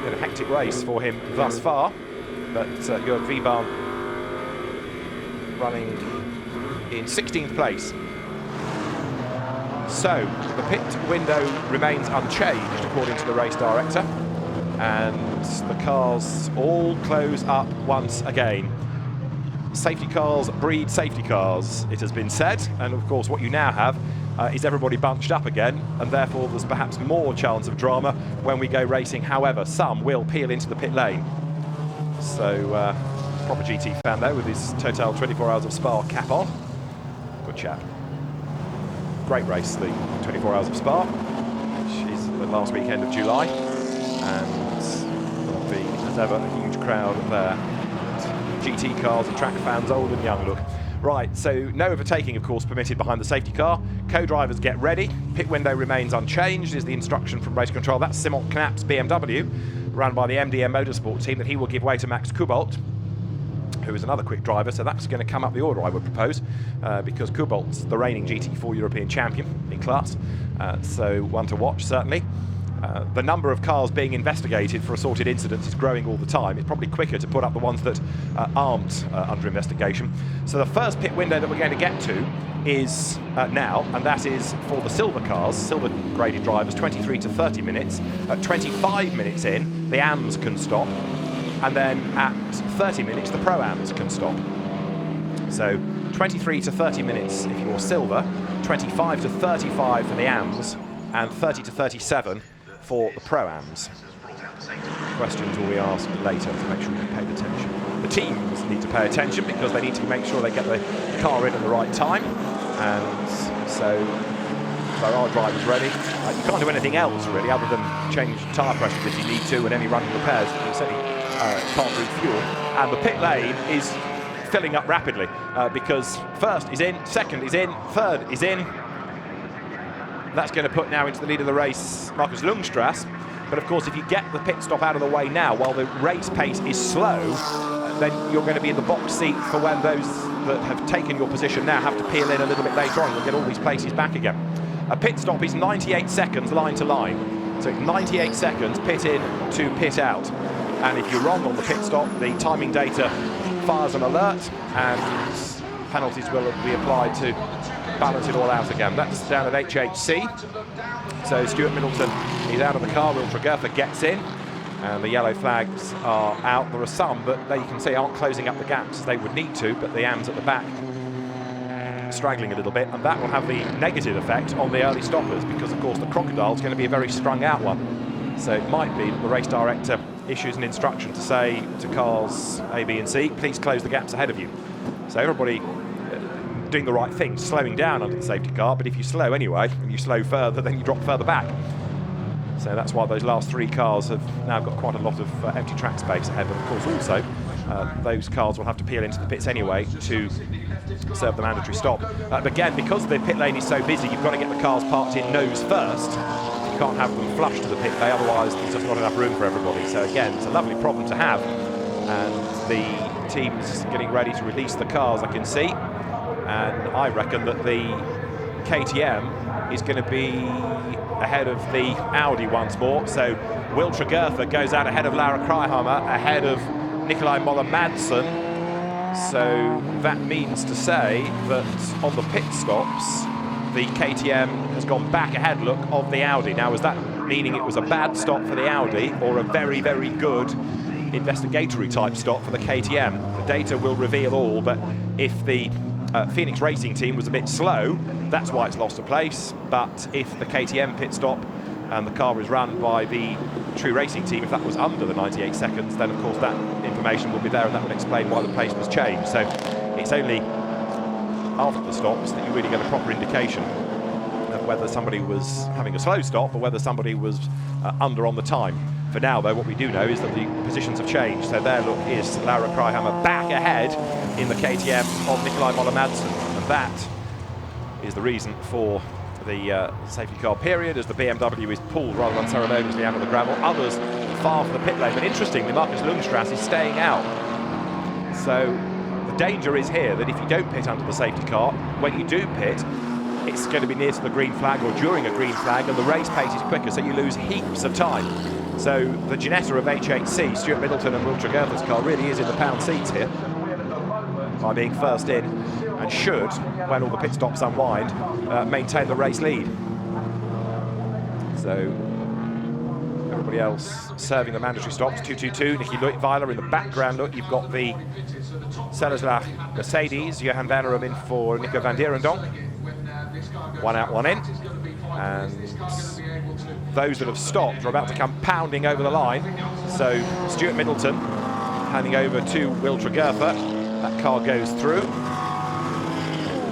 Been a hectic race for him thus far, but Jörg Wiebahn running in 16th place. So the pit window remains unchanged according to the race director, and the cars all close up once again. Safety cars breed safety cars, it has been said, and of course what you now have is everybody bunched up again, and therefore there's perhaps more chance of drama when we go racing. However, some will peel into the pit lane. So proper GT fan though, with his Total 24 Hours of Spa cap on. Good chap. Great race, the 24 Hours of Spa, which is the last weekend of July, and there'll be, as ever, a huge crowd there. GT cars and track fans, old and young look. Right, so no overtaking, of course, permitted behind the safety car. Co-drivers get ready. Pit window remains unchanged, is the instruction from race control. That's Simon Knapp's BMW, run by the MDM Motorsport team, that he will give way to Max Kubolt, who is another quick driver, so that's going to come up the order, I would propose, because Kubolt's the reigning GT4 European champion in class, so one to watch, certainly. The number of cars being investigated for assorted incidents is growing all the time. It's probably quicker to put up the ones that aren't under investigation. So the first pit window that we're going to get to is now, and that is for the silver cars, silver graded drivers, 23 to 30 minutes. At 25 minutes in, the AMs can stop, and then at 30 minutes, the Pro-Ams can stop. So 23 to 30 minutes if you're silver, 25 to 35 for the AMs, and 30 to 37 for the Pro-Ams. Questions will be asked later to make sure you've paid attention. The teams need to pay attention because they need to make sure they get the car in at the right time, and so there are drivers ready. You can't do anything else really other than change tyre pressures if you need to, and any running repairs. You certainly can't refuel. And the pit lane is filling up rapidly because first is in, second is in, third is in. That's going to put now into the lead of the race Markus Lundstrass. But of course, if you get the pit stop out of the way now, while the race pace is slow, then you're going to be in the box seat for when those that have taken your position now have to peel in a little bit later on. You'll get all these places back again. A pit stop is 98 seconds line to line. So 98 seconds pit in to pit out. And if you're wrong on the pit stop, the timing data fires an alert and penalties will be applied to balance it all out again. That's down at HHC. So Stuart Middleton is out of the car. Will Tregertha gets in, and the yellow flags are out. There are some, but they, you can see, aren't closing up the gaps as they would need to, but the AMs at the back straggling a little bit, and that will have the negative effect on the early stoppers because, of course, the Crocodile is going to be a very strung out one. So it might be that the race director issues an instruction to say to cars A, B and C, please close the gaps ahead of you. So everybody doing the right thing, slowing down under the safety car, but if you slow anyway, and you slow further, then you drop further back. So that's why those last 3 cars have now got quite a lot of empty track space ahead. But of course also, those cars will have to peel into the pits anyway to serve the mandatory stop. But again, because the pit lane is so busy, you've got to get the cars parked in nose first. You can't have them flush to the pit bay, otherwise there's just not enough room for everybody. So again, it's a lovely problem to have. And the team's getting ready to release the cars, I can see. And I reckon that the KTM is going to be ahead of the Audi once more. So Will Tregurtha goes out ahead of Laura Kreiheimer, ahead of Nikolai Moller-Madsen. So that means to say that on the pit stops, the KTM has gone back ahead, look, of the Audi. Now, was that meaning it was a bad stop for the Audi or a very, very good investigatory type stop for the KTM? The data will reveal all, but if the Phoenix Racing team was a bit slow, that's why it's lost a place. But if the KTM pit stop and the car was run by the True Racing team, if that was under the 98 seconds, then of course that information will be there and that would explain why the place was changed. So it's only after the stops that you really get a proper indication of whether somebody was having a slow stop or whether somebody was under on the time. For now, though, what we do know is that the positions have changed. So there, look, is Laura Kreiheimer back ahead in the KTM of Nikolai Moller-Madsen. And that is the reason for the safety car period, as the BMW is pulled rather unceremoniously out of the gravel. Others far from the pit lane, but interestingly, Markus Lundstras is staying out. So the danger is here that if you don't pit under the safety car, when you do pit, it's going to be near to the green flag or during a green flag, and the race pace is quicker, so you lose heaps of time. So the Ginetta of HHC, Stuart Middleton and Will Tregurtha's car, really is in the pound seats here by being first in, and should, when all the pit stops unwind, maintain the race lead. So everybody else serving the mandatory stops. 222, Nicky Leutwiler in the background. Look, you've got the Sellersla Mercedes, Johan Vannerum in for Nico van Dierendonk. 1 out, 1 in. And those that have stopped are about to come pounding over the line. So Stuart Middleton handing over to Will Tregurtha. That car goes through.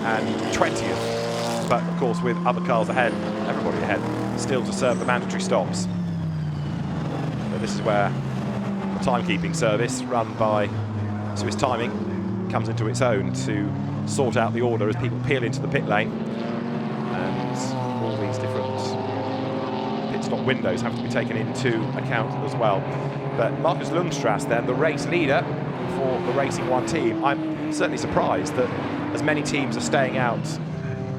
And 20th. But of course with other cars ahead, everybody ahead, still to serve the mandatory stops. So this is where the timekeeping service run by Swiss Timing comes into its own to sort out the order as people peel into the pit lane. And all these different pit stop windows have to be taken into account as well. But Markus Lundstras then, the race leader for the Racing One team. I'm certainly surprised that as many teams are staying out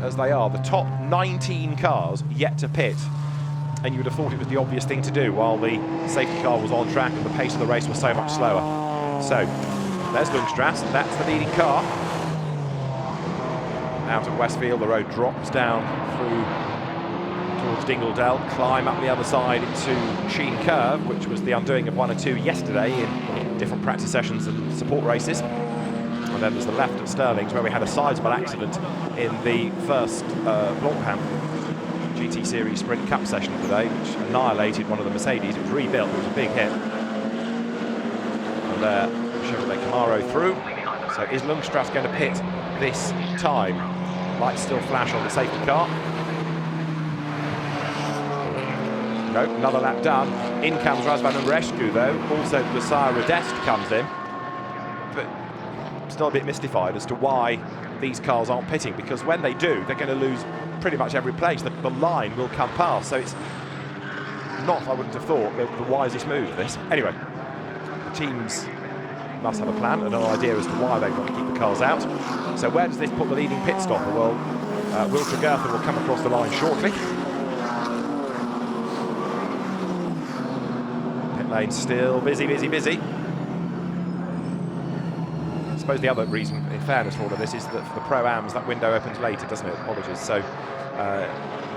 as they are. The top 19 cars yet to pit, and you would have thought it was the obvious thing to do while the safety car was on track and the pace of the race was so much slower. So there's Lundstras, that's the leading car. Out of Westfield, the road drops down through towards Dingledale, climb up the other side into Sheen Curve, which was the undoing of 1 or 2 yesterday in different practice sessions and support races. And then there's the left at Stirling's, where we had a sizable accident in the first Blancpain GT Series Sprint Cup session today, which annihilated one of the Mercedes. It was rebuilt, it was a big hit. And there, Chevrolet Camaro through. So is Lundstras going to pit this time? Lights still flash on the safety car. No, another lap done. In comes Razvan Umbrescu though. Also Messiah Radest comes in. But still a bit mystified as to why these cars aren't pitting, because when they do, they're going to lose pretty much every place. The line will come past, so it's not, I wouldn't have thought, the wisest move, this. Anyway, the teams must have a plan and an idea as to why they've got to keep the cars out. So where does this put the leading pit stopper? Well, Will Tregurtha will come across the line shortly. Pit lane still busy, busy, busy. I suppose the other reason, in fairness for all of this, is that for the Pro-Ams, that window opens later, doesn't it? Apologies. So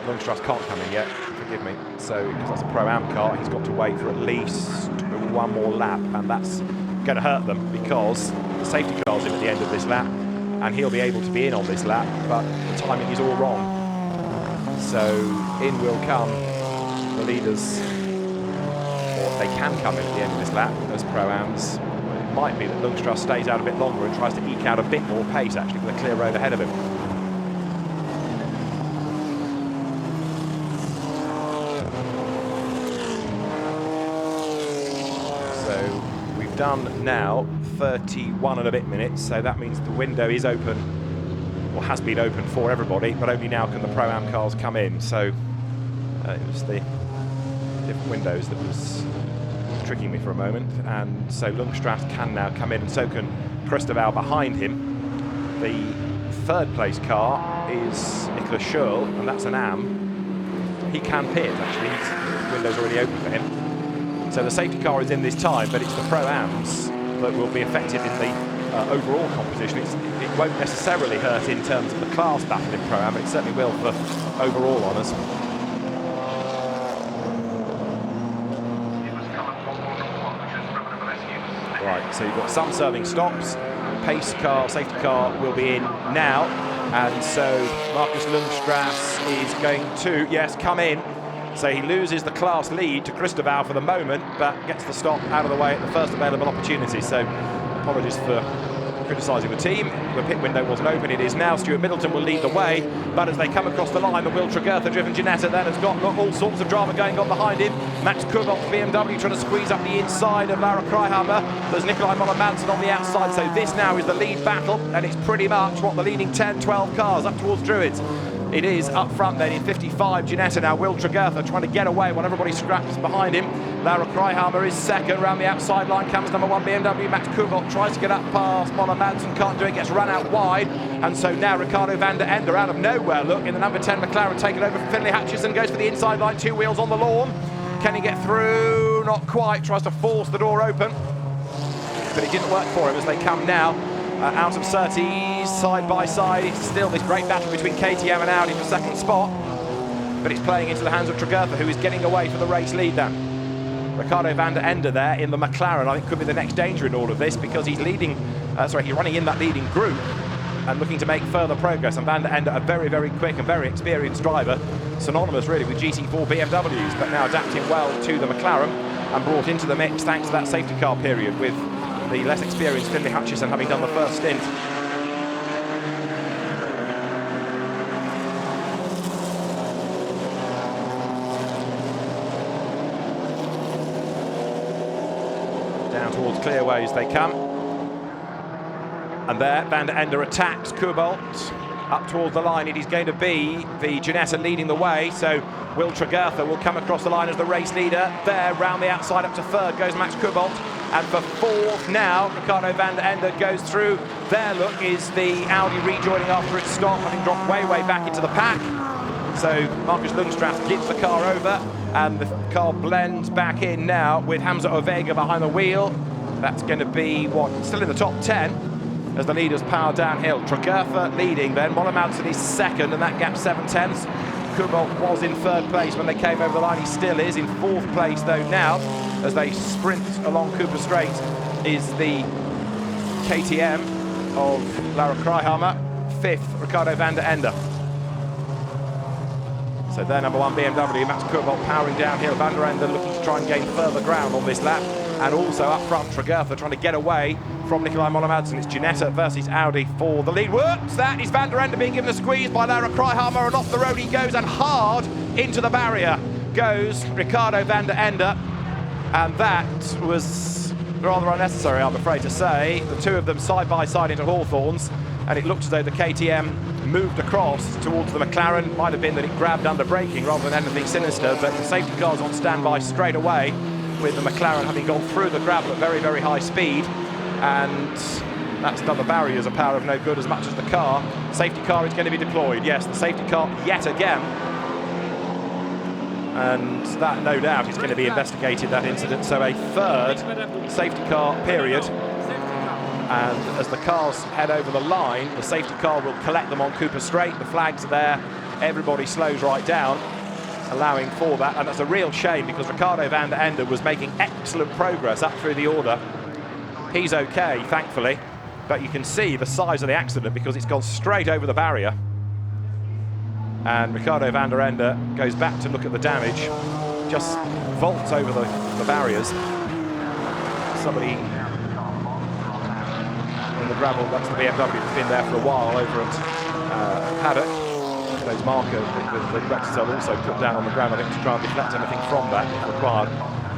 Lundstras can't come in yet, forgive me. So, because that's a Pro-Am car, he's got to wait for at least 1 more lap, and that's going to hurt them because the safety car's in at the end of this lap, and he'll be able to be in on this lap, but the timing is all wrong. So in will come the leaders, or they can come in at the end of this lap as Pro-Ams. It might be that Lundstras stays out a bit longer and tries to eke out a bit more pace, actually, with a clear road ahead of him. done now 31 and a bit minutes, so that means the window is open, or has been open for everybody, but only now can the Pro-Am cars come in. So it was the different windows that was tricking me for a moment, and so Lundstrass can now come in, and so can Christopher behind him. The third place car is Nicholas Schurl, and that's an AM. He can pit, actually, his window's already open for him. So the safety car is in this time, but it's the Pro-Ams that will be affected in the overall competition. It won't necessarily hurt in terms of the class battle in Pro-Am, but it certainly will for overall honours. Right, so you've got some serving stops. Pace car, safety car will be in now, and so Marcus Lundstrass is going to, yes, come in. So he loses the class lead to Christopher for the moment, but gets the stop out of the way at the first available opportunity. So apologies for criticising the team. The pit window wasn't open, it is now. Stuart Middleton will lead the way, but as they come across the line, the Will Tregurtha-driven Ginetta then has got all sorts of drama going on behind him. Max Kubolt, BMW, trying to squeeze up the inside of Lara Kreihammer. There's Nikolai Moller-Madsen on the outside, so this now is the lead battle, and it's pretty much what the leading 10, 12 cars up towards Druids. It is up front then in 55, Ginetta now, Will Tregurtha trying to get away while everybody scraps behind him. Lara Kreihammer is second, round the outside line comes number 1 BMW, Max Kubolt tries to get up past Moller-Madsen, can't do it, gets run out wide, and so now Ricardo van der Ende out of nowhere, look, in the number 10 McLaren, taken over from Finlay Hutchison, goes for the inside line, 2 wheels on the lawn. Can he get through? Not quite, tries to force the door open, but it didn't work for him as they come now out of Surtees, side by side. It's still this great battle between KTM and Audi for second spot, but it's playing into the hands of Tregurtha, who is getting away for the race lead then. Ricardo van der Ende there in the McLaren, I think, could be the next danger in all of this, because he's leading, he's running in that leading group and looking to make further progress. And van der Ende, a very, very quick and very experienced driver, synonymous really with GT4 BMWs, but now adapting well to the McLaren and brought into the mix thanks to that safety car period, with the less experienced Finlay Hutchison having done the first stint. Down towards Clearways they come. And there, van der Ende attacks Kubolt. Up towards the line, it is going to be the Ginetta leading the way, so Will Tregurtha will come across the line as the race leader. There, round the outside up to third goes Max Kubolt. And for fourth now, Ricardo van der Ende goes through. There, look, is the Audi rejoining after its stop, having dropped way, way back into the pack. So Marcus Lundstrass gives the car over, and the car blends back in now with Hamza Ovega behind the wheel. That's going to be, still in the top 10 as the leaders power downhill. Tregurtha leading then, Moller-Madsen is second, and that gap 7/10. Kubolt was in third place when they came over the line. He still is in fourth place though now, as they sprint along Cooper Straight, is the KTM of Lara Kreihammer. Fifth, Ricardo van der Ende. So their number 1 BMW, Max Kubolt powering downhill. Van der Ende looking to try and gain further ground on this lap. And also up front, Tregurtha trying to get away from Nikolai Moller-Madsen. It's Ginetta versus Audi for the lead. Whoops, that is van der Ende being given a squeeze by Lara Kreihammer, and off the road he goes, and hard into the barrier goes Ricardo van der Ende. And that was rather unnecessary, I'm afraid to say. The two of them side by side into Hawthorns, and it looked as though the KTM moved across towards the McLaren. Might have been that it grabbed under braking rather than anything sinister, but the safety car's on standby straight away, with the McLaren having gone through the gravel at very, very high speed, and that's done the barriers a power of no good as much as the car. Safety car is going to be deployed. Yes, the safety car yet again, and that no doubt is going to be investigated, that incident. So a third safety car period, and as the cars head over the line, the safety car will collect them on Cooper Straight. The flags are there, everybody slows right down, allowing for that, and that's a real shame, because Ricardo van der Ende was making excellent progress up through the order. He's okay, thankfully, but you can see the size of the accident because it's gone straight over the barrier. And Ricardo van der Ende goes back to look at the damage, just vaults over the barriers. Somebody in the gravel, that's the BMW that's been there for a while over at Paddock. Those markers the Repsol also put down on the ground, I think, to try and deflect anything from that if required.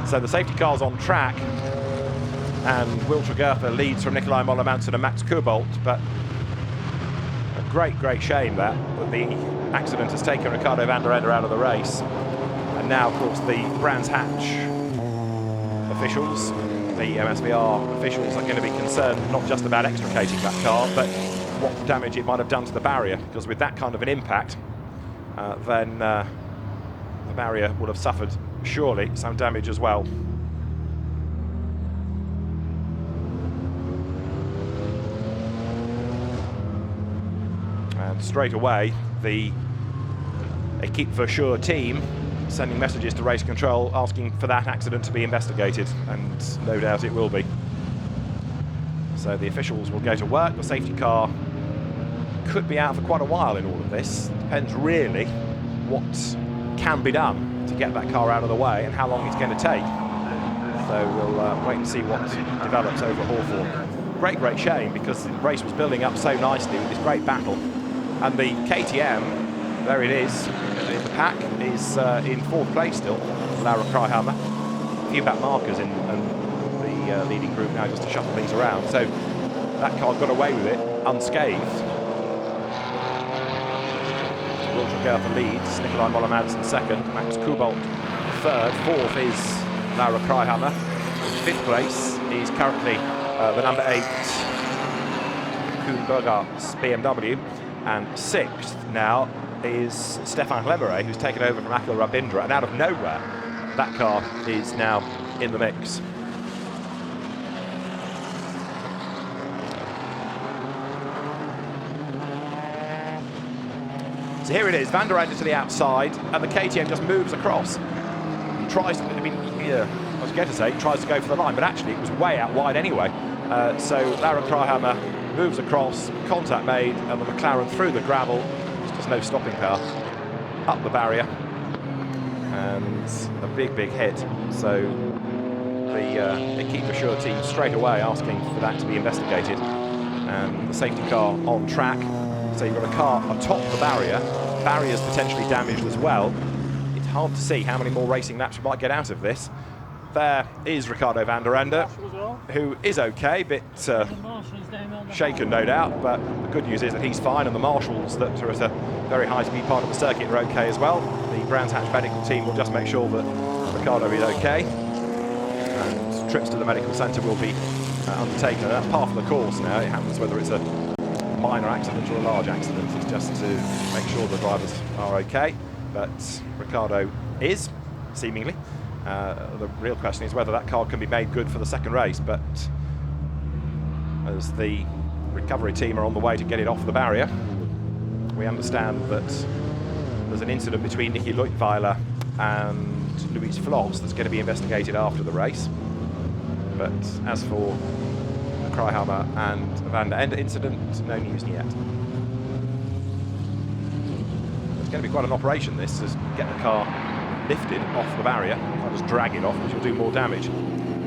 So the safety car's on track, and Will Tregurtha leads from Nikolai Moller-Madsen and Max Kubolt, but a great shame that the accident has taken Ricardo van der Ende out of the race. And now, of course, the Brands Hatch officials, the MSVR officials, are going to be concerned not just about extricating that car, but what damage it might have done to the barrier, because with that kind of an impact, then the barrier would have suffered, surely, some damage as well. And straight away, the GT4 team sending messages to race control asking for that accident to be investigated, and no doubt it will be. So the officials will go to work. The safety car could be out for quite a while in all of this. Depends really what can be done to get that car out of the way and how long it's going to take. So we'll wait and see what develops over Hawthorne. Great shame, because the race was building up so nicely with this great battle. And the KTM, there it is, in the pack, is in 4th place still, Laura Kryhammer. A few back markers in the leading group now just to shuffle things around. So that car got away with it unscathed. Will Tregurtha leads, Nikolai Moller-Madsen 2nd, Max Kubolt 3rd, 4th is Laura Kryhammer. 5th place is currently the number 8 Koen Burgart's BMW, and 6th now is Stefan Lemeret, who's taken over from Akhil Rabindra, and out of nowhere that car is now in the mix. So here it is, van der Ende to the outside, and the KTM just moves across. Tries to, I was going to say, tries to go for the line, but actually it was way out wide anyway. So Laura Kryhammer moves across, contact made, and the McLaren through the gravel. There's just no stopping power. Up the barrier, and a big hit. So the GT4 team straight away asking for that to be investigated. And the safety car on track. So you've got a car atop the barrier, barriers potentially damaged as well. It's hard to see how many more racing laps we might get out of this. There is Ricardo van der Ende, who is okay, bit shaken no doubt, but the good news is that he's fine, and the marshals that are at a very high speed part of the circuit are okay as well. The Brands Hatch medical team will just make sure that Ricardo is okay, and trips to the medical centre will be undertaken. And that's part of the course now. It happens whether it's a minor accident or a large accident. It's just to make sure the drivers are okay, but Ricardo is, seemingly. The real question is whether that car can be made good for the second race, but as the recovery team are on the way to get it off the barrier, we understand that there's an incident between Nicky Leutweiler and Luis Floss that's going to be investigated after the race. But as for the Kryhammer and van der Ende incident, no news yet. It's going to be quite an operation, this, to get the car lifted off the barrier. Can't just drag it off, because you'll do more damage.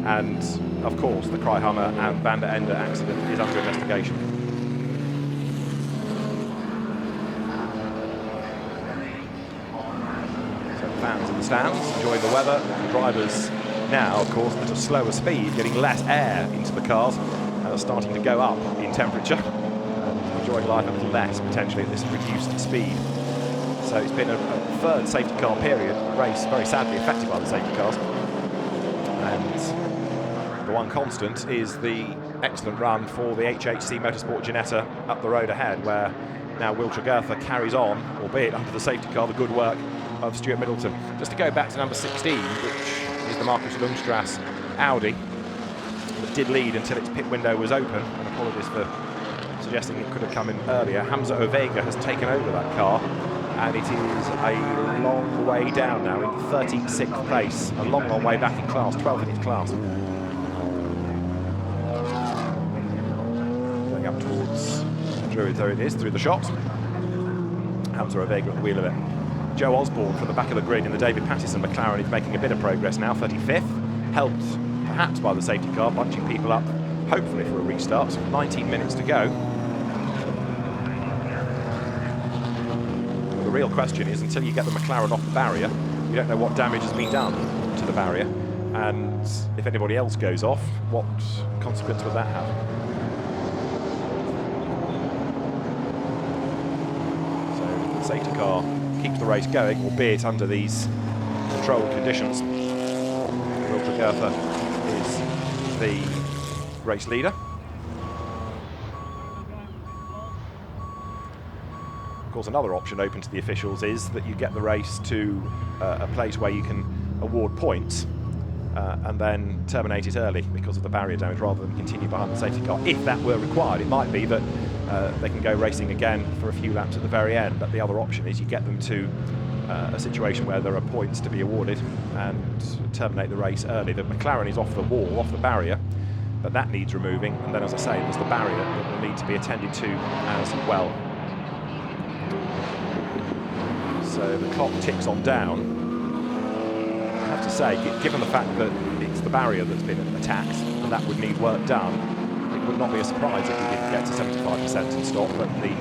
And of course, the Kryhammer and van der Ende accident is under investigation. So fans in the stands enjoying the weather. The drivers now, of course, at a slower speed, getting less air into the cars and are starting to go up in temperature. Enjoying life a little less, potentially, at this reduced speed. So it's been a third safety car period race, very sadly affected by the safety cars. And the one constant is the excellent run for the HHC Motorsport Ginetta up the road ahead, where now Will Tregurtha carries on, albeit under the safety car, the good work of Stuart Middleton. Just to go back to number 16, which is the Marcus Lundstrasse Audi, that did lead until its pit window was open, and apologies for suggesting it could have come in earlier. Hamza Ovega has taken over that car, and it is a long way down now, in 36th place, a long way back in class, 12th in its class. Going up towards Druid, there it is, through the shot. Hamza Ovega at the wheel of it. Joe Osborne from the back of the grid in the David Pattison McLaren is making a bit of progress now, 35th, helped perhaps by the safety car, bunching people up, hopefully for a restart. 19 minutes to go. The real question is, until you get the McLaren off the barrier, you don't know what damage has been done to the barrier. And if anybody else goes off, what consequence would that have? So the safety car keeps the race going, albeit under these controlled conditions. Will Tregurtha is the race leader. Of course, another option open to the officials is that you get the race to a place where you can award points and then terminate it early because of the barrier damage, rather than continue behind the safety car. If that were required, it might be that they can go racing again for a few laps at the very end, but the other option is you get them to a situation where there are points to be awarded and terminate the race early. The McLaren is off the wall, off the barrier, but that needs removing, and then, as I say, there's the barrier that will need to be attended to as well. So the clock ticks on down. I have to say, given the fact that it's the barrier that's been attacked and that would need work done, it would not be a surprise if we didn't get to 75% and stop, but the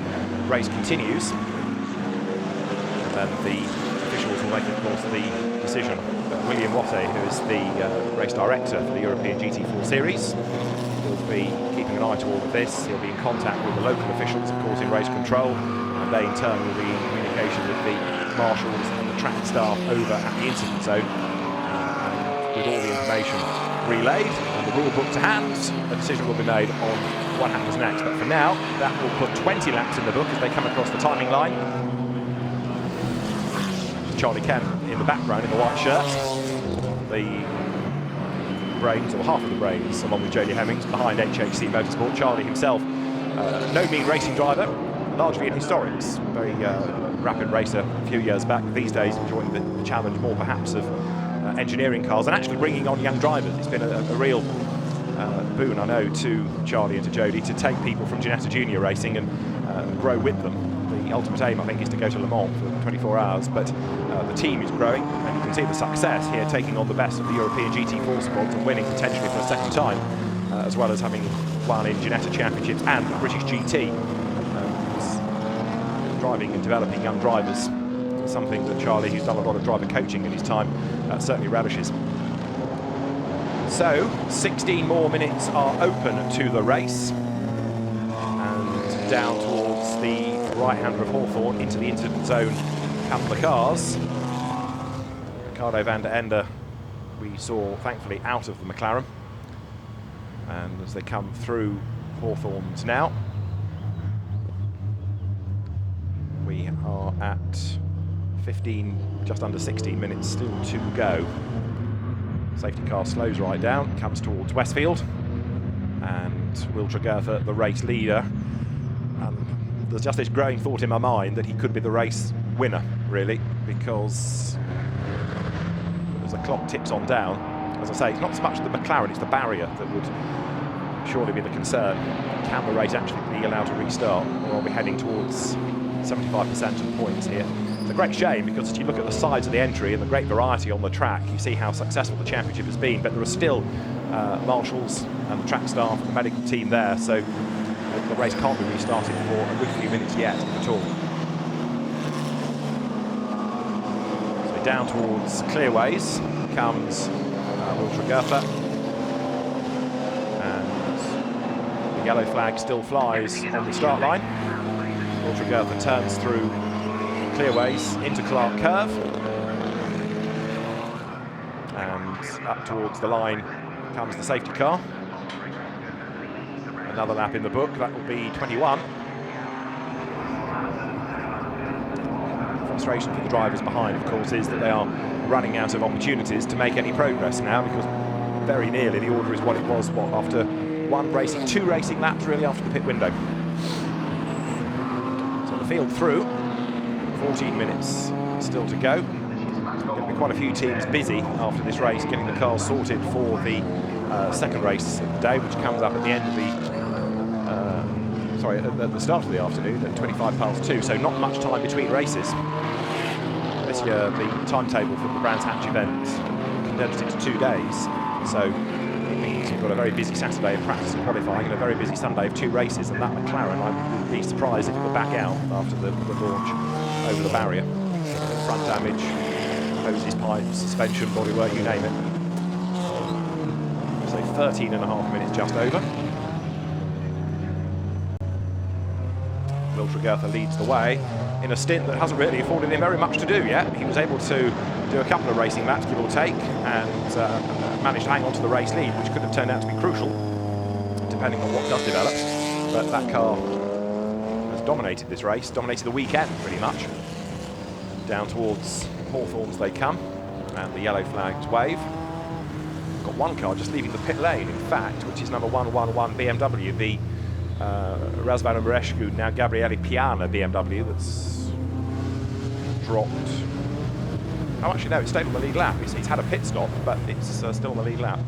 race continues. And then the officials will make, of course, the decision. But William Watte, who is the race director for the European GT4 series, will be keeping an eye to all of this. He'll be in contact with the local officials, of course, in race control, and they in turn will be in communication with the marshals and the track staff over at the incident zone, and with all the information relayed and the rule book to hand, a decision will be made on what happens next. But for now, that will put 20 laps in the book as they come across the timing line. Charlie Kemp in the background in the white shirt, the brains, or half of the brains, along with Jodie Hemmings behind HHC Motorsport. Charlie himself, no mean racing driver, largely in historics, very rapid racer a few years back. These days enjoying the challenge more perhaps of engineering cars and actually bringing on young drivers. It's been a real boon, I know, to Charlie and to Jodie to take people from Ginetta Junior racing and grow with them. The ultimate aim, I think, is to go to Le Mans for 24 hours, but the team is growing, and you can see the success here, taking on the best of the European GT4 squads and winning potentially for a second time, as well as having won in Ginetta Championships and British GT. Driving and developing young drivers, something that Charlie, who's done a lot of driver coaching in his time, certainly relishes. So 16 more minutes are open to the race, and down towards the right-hander of Hawthorn into the incident zone come the cars. Ricardo van der Ende we saw thankfully out of the McLaren, and as they come through Hawthorns now, we are at 15, just under 16 minutes still to go. Safety car slows right down, comes towards Westfield, and Will Tregurtha, the race leader. There's just this growing thought in my mind that he could be the race winner, really, because as the clock ticks on down, as I say, it's not so much the McLaren, it's the barrier that would surely be the concern. Can the race actually be allowed to restart, or are we heading towards 75% of points here? It's a great shame, because as you look at the size of the entry and the great variety on the track, you see how successful the championship has been, but there are still marshals and the track staff, the medical team there, so the race can't be restarted for a good few minutes yet, if at all. So down towards Clearways comes Will Tregurtha, and the yellow flag still flies on the start line. Will Tregurtha turns through Clearways into Clark Curve, and up towards the line comes the safety car. Another lap in the book, that will be 21. Frustration for the drivers behind, of course, is that they are running out of opportunities to make any progress now, because very nearly the order is what it was, after two racing laps really after the pit window. So the field through, 14 minutes still to go. There's going to be quite a few teams busy after this race getting the cars sorted for the second race of the day, which comes up at the end of the at the start of the afternoon at 2:25 so not much time between races. This year the timetable for the Brands Hatch event condensed into 2 days, so it means you've got a very busy Saturday of practice and qualifying and a very busy Sunday of 2 races, and that McLaren, I would be surprised if it will back out after the launch over the barrier. Front damage, hoses, pipes, suspension, bodywork, you name it. 13.5 minutes just over. Will Tregertha leads the way in a stint that hasn't really afforded him very much to do yet. He was able to do a couple of racing laps, give or take, and managed to hang on to the race lead, which could have turned out to be crucial, depending on what does develop. But that car has dominated this race, dominated the weekend pretty much. Down towards Hawthorns they come, and the yellow flags wave. Got one car just leaving the pit lane, in fact, which is number 111 BMW, the Razvan Marescu, now Gabriele Piana BMW, that's dropped. Oh, actually, no, it's stayed on the lead lap. It's had a pit stop, but it's still on the lead lap.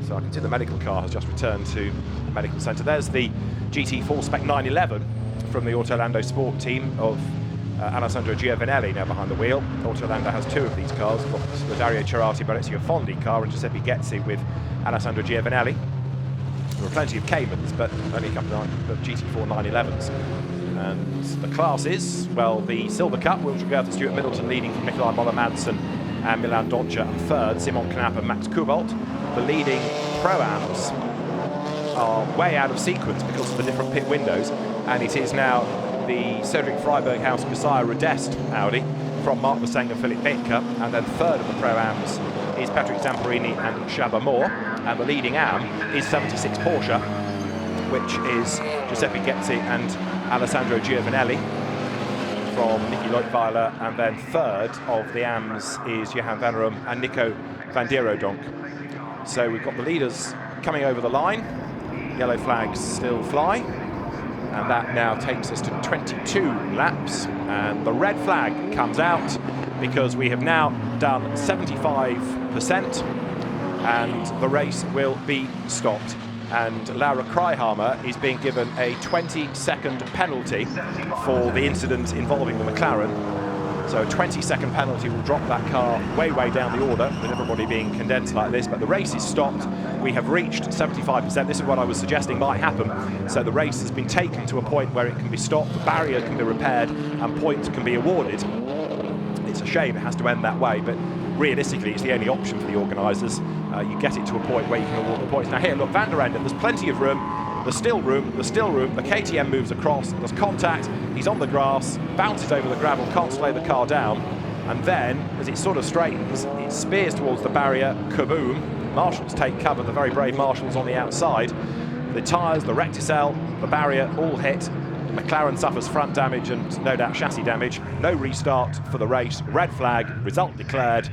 So I can see the medical car has just returned to the medical centre. There's the GT4 Spec 911 from the Autolando Sport team of Alessandro Giovinelli now behind the wheel. Autolando has two of these cars. Got the Dario Cerati Berezio Fondi car and Giuseppe Gezzi with Alessandro Giovinelli. There were plenty of Caymans, but only a couple of GT4 911s. And the classes, well, the Silver Cup, Will Tregertha, Stuart Middleton leading from Nikolai Moller-Madsen and Milan Doncha, and third, Simon Knapp and Max Kubalt. The leading Pro-Ams are way out of sequence because of the different pit windows, and it is now the Cedric Freiberg House Messiah Rodest Audi from Mark Laseng and Philip Bitker, and then third of the Pro-Ams is Patrick Zamperini and Shaba Moore, and the leading AM is 76 Porsche, which is Giuseppe Gezzi and Alessandro Giovinelli from Nicky Leutweiler, and then third of the AMs is Johan van Rum and Nico van Dierodonk. So we've got the leaders coming over the line, yellow flags still fly, and that now takes us to 22 laps, and the red flag comes out because we have now done 75% and the race will be stopped. And Laura Kryhammer is being given a 20-second penalty for the incident involving the McLaren. So a 20-second penalty will drop that car way, way down the order, with everybody being condensed like this. But the race is stopped. We have reached 75%. This is what I was suggesting might happen. So the race has been taken to a point where it can be stopped, the barrier can be repaired, and points can be awarded. It's a shame it has to end that way, but realistically it's the only option for the organisers. You get it to a point where you can award the points. Now here, look, Van der Ende, there's plenty of room. There's still room, the KTM moves across, there's contact, he's on the grass, bounces over the gravel, can't slow the car down, and then, as it sort of straightens, it spears towards the barrier, kaboom. Marshals take cover, the very brave Marshals on the outside. The tyres, the recticel, the barrier, all hit. McLaren suffers front damage and no doubt chassis damage. No restart for the race, red flag, result declared.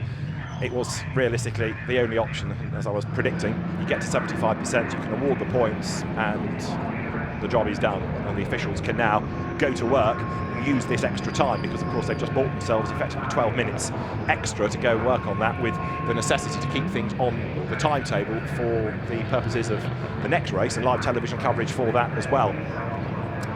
It was realistically the only option, as I was predicting. You get to 75%, you can award the points, and the job is done. And the officials can now go to work and use this extra time, because of course they've just bought themselves effectively 12 minutes extra to go work on that, with the necessity to keep things on the timetable for the purposes of the next race and live television coverage for that as well.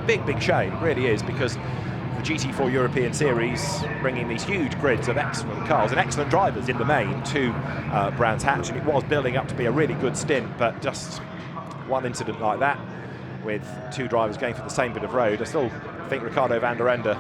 Big, big shame, really is, because the GT4 European Series bringing these huge grids of excellent cars and excellent drivers in the main to Brands Hatch, and it was building up to be a really good stint, but just one incident like that with two drivers going for the same bit of road. I still think Ricardo van der Ende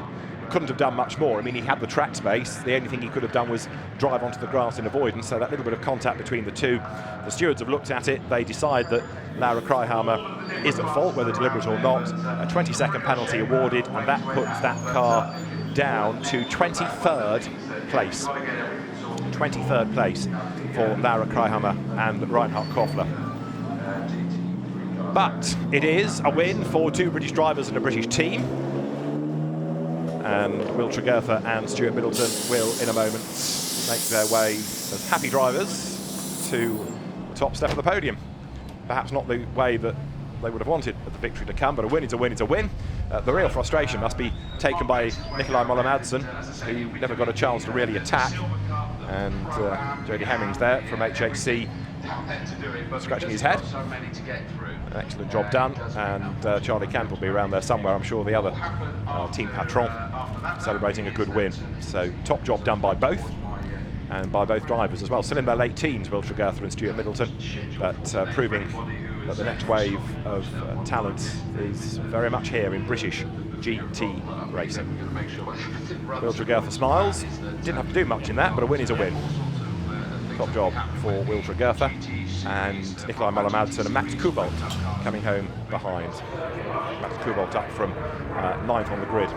couldn't have done much more. I mean, he had the track space. The only thing he could have done was drive onto the grass in avoidance, so that little bit of contact between the two. The stewards have looked at it. They decide that Laura Kryhammer is at fault, whether deliberate or not. A 20-second penalty awarded, and that puts that car down to 23rd place. 23rd place for Laura Kryhammer and Reinhard Koffler. But it is a win for two British drivers and a British team. And Will Tregertha and Stuart Middleton will, in a moment, make their way as happy drivers to the top step of the podium. Perhaps not the way that they would have wanted the victory to come, but a win is a win, it's a win. The real frustration must be taken by Nikolai Moller-Madsen, who never got a chance to really attack. And Jody Hemmings there from HHC scratching his head. An excellent job done, and Charlie Camp will be around there somewhere, I'm sure, the other team patron, celebrating a good win. So top job done by both, and by both drivers as well. Still in their late teens, Will Tregertha and Stuart Middleton, but proving that the next wave of talent is very much here in British GT racing. Will Tregertha smiles. Didn't have to do much in that, but a win is a win. top job for Will Tregurtha, and Nikolai Müller-Madsen and Max Kubolt coming home behind. Max Kubolt up from 9th on the grid.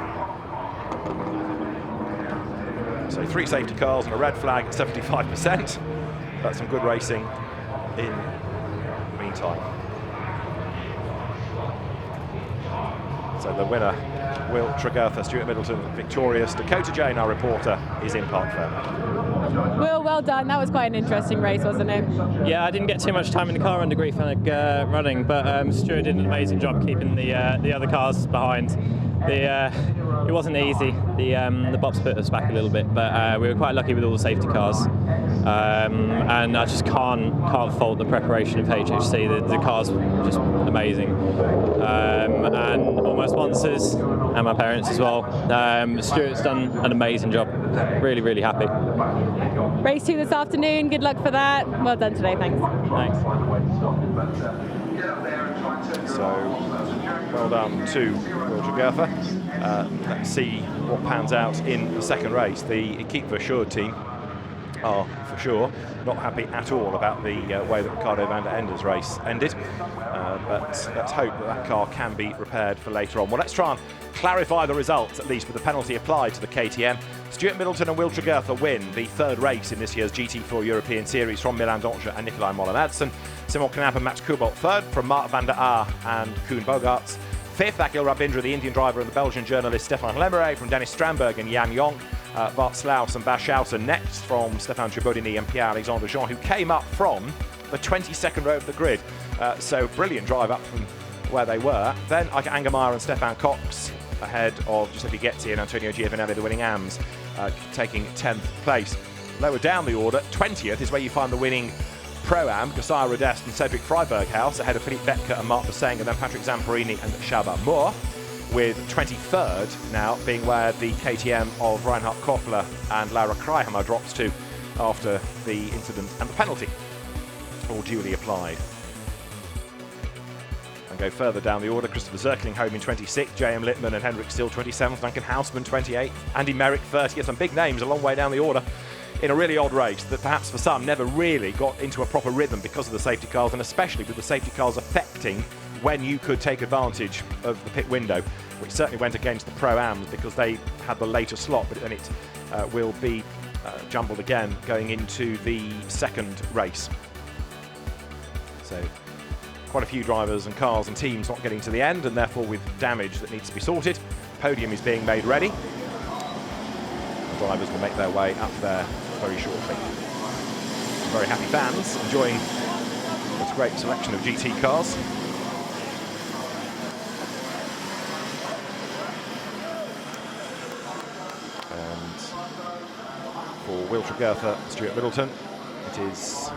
So 3 safety cars and a red flag at 75%. That's some good racing in the meantime. So the winner, Will Tregurtha, Stuart Middleton victorious. Dakota Jane, our reporter, is in Park Fair. Will, well done. That was quite an interesting race, wasn't it? Yeah, I didn't get too much time in the car under grief running, but Stuart did an amazing job keeping the other cars behind. It wasn't easy. The box put us back a little bit, but we were quite lucky with all the safety cars. And I just can't fault the preparation of HHC. The cars were just amazing, and all my sponsors and my parents as well. Stuart's done an amazing job. Really, really happy. Race 2 this afternoon. Good luck for that. Well done today. Thanks. Thanks. So, well done to Will Tregurtha. Let's see what pans out in the second race. The Equipe Verschoor team are, for sure, not happy at all about the way that Ricardo van der Ende's race ended. But let's hope that that car can be repaired for later on. Well, let's try and clarify the results, at least with the penalty applied to the KTM. Stuart Middleton and Will Tregurtha win the 3rd race in this year's GT4 European Series from Milan Doncia and Nikolai Müller-Madsen. Simon Knapp and Max Kubolt 3rd from Mark van der Aar and Koen Bogaerts. 5th, Akhil Rabindra, the Indian driver, and the Belgian journalist Stefan Lemeret from Dennis Stramberg and Jan Jonk. Bart Slaus and Bas Schouten next from Stefan Tribodini and Pierre-Alexandre Jean, who came up from the 22nd row of the grid. So brilliant drive up from where they were. Then Ike Angermeyer and Stefan Cox ahead of Giuseppe Ghetti and Antonio Giovinelli, the winning AMS, taking 10th place. Lower down the order, 20th is where you find the winning Pro-Am, Josiah Rodest and Cedric Freiberghaus, ahead of Philippe Becker and Mark Bosseng, and then Patrick Zamperini and Shaban Moore, with 23rd now being where the KTM of Reinhard Koffler and Laura Kreihammer drops to after the incident and the penalty, all duly applied. And go further down the order, Christopher Zirkling home in 26th, J.M. Littman and Henrik Still 27th, Duncan Hausman 28th, Andy Merrick 30th, some big names a long way down the order in a really odd race that perhaps for some never really got into a proper rhythm because of the safety cars, and especially with the safety cars affecting when you could take advantage of the pit window, which certainly went against the Pro-Ams because they had the later slot, but then it will be jumbled again going into the second race. So quite a few drivers and cars and teams not getting to the end, and therefore with damage that needs to be sorted. The podium is being made ready. The drivers will make their way up there very shortly. Some very happy fans enjoying this great selection of GT cars. And for Will Tregurtha, Stuart Middleton, it is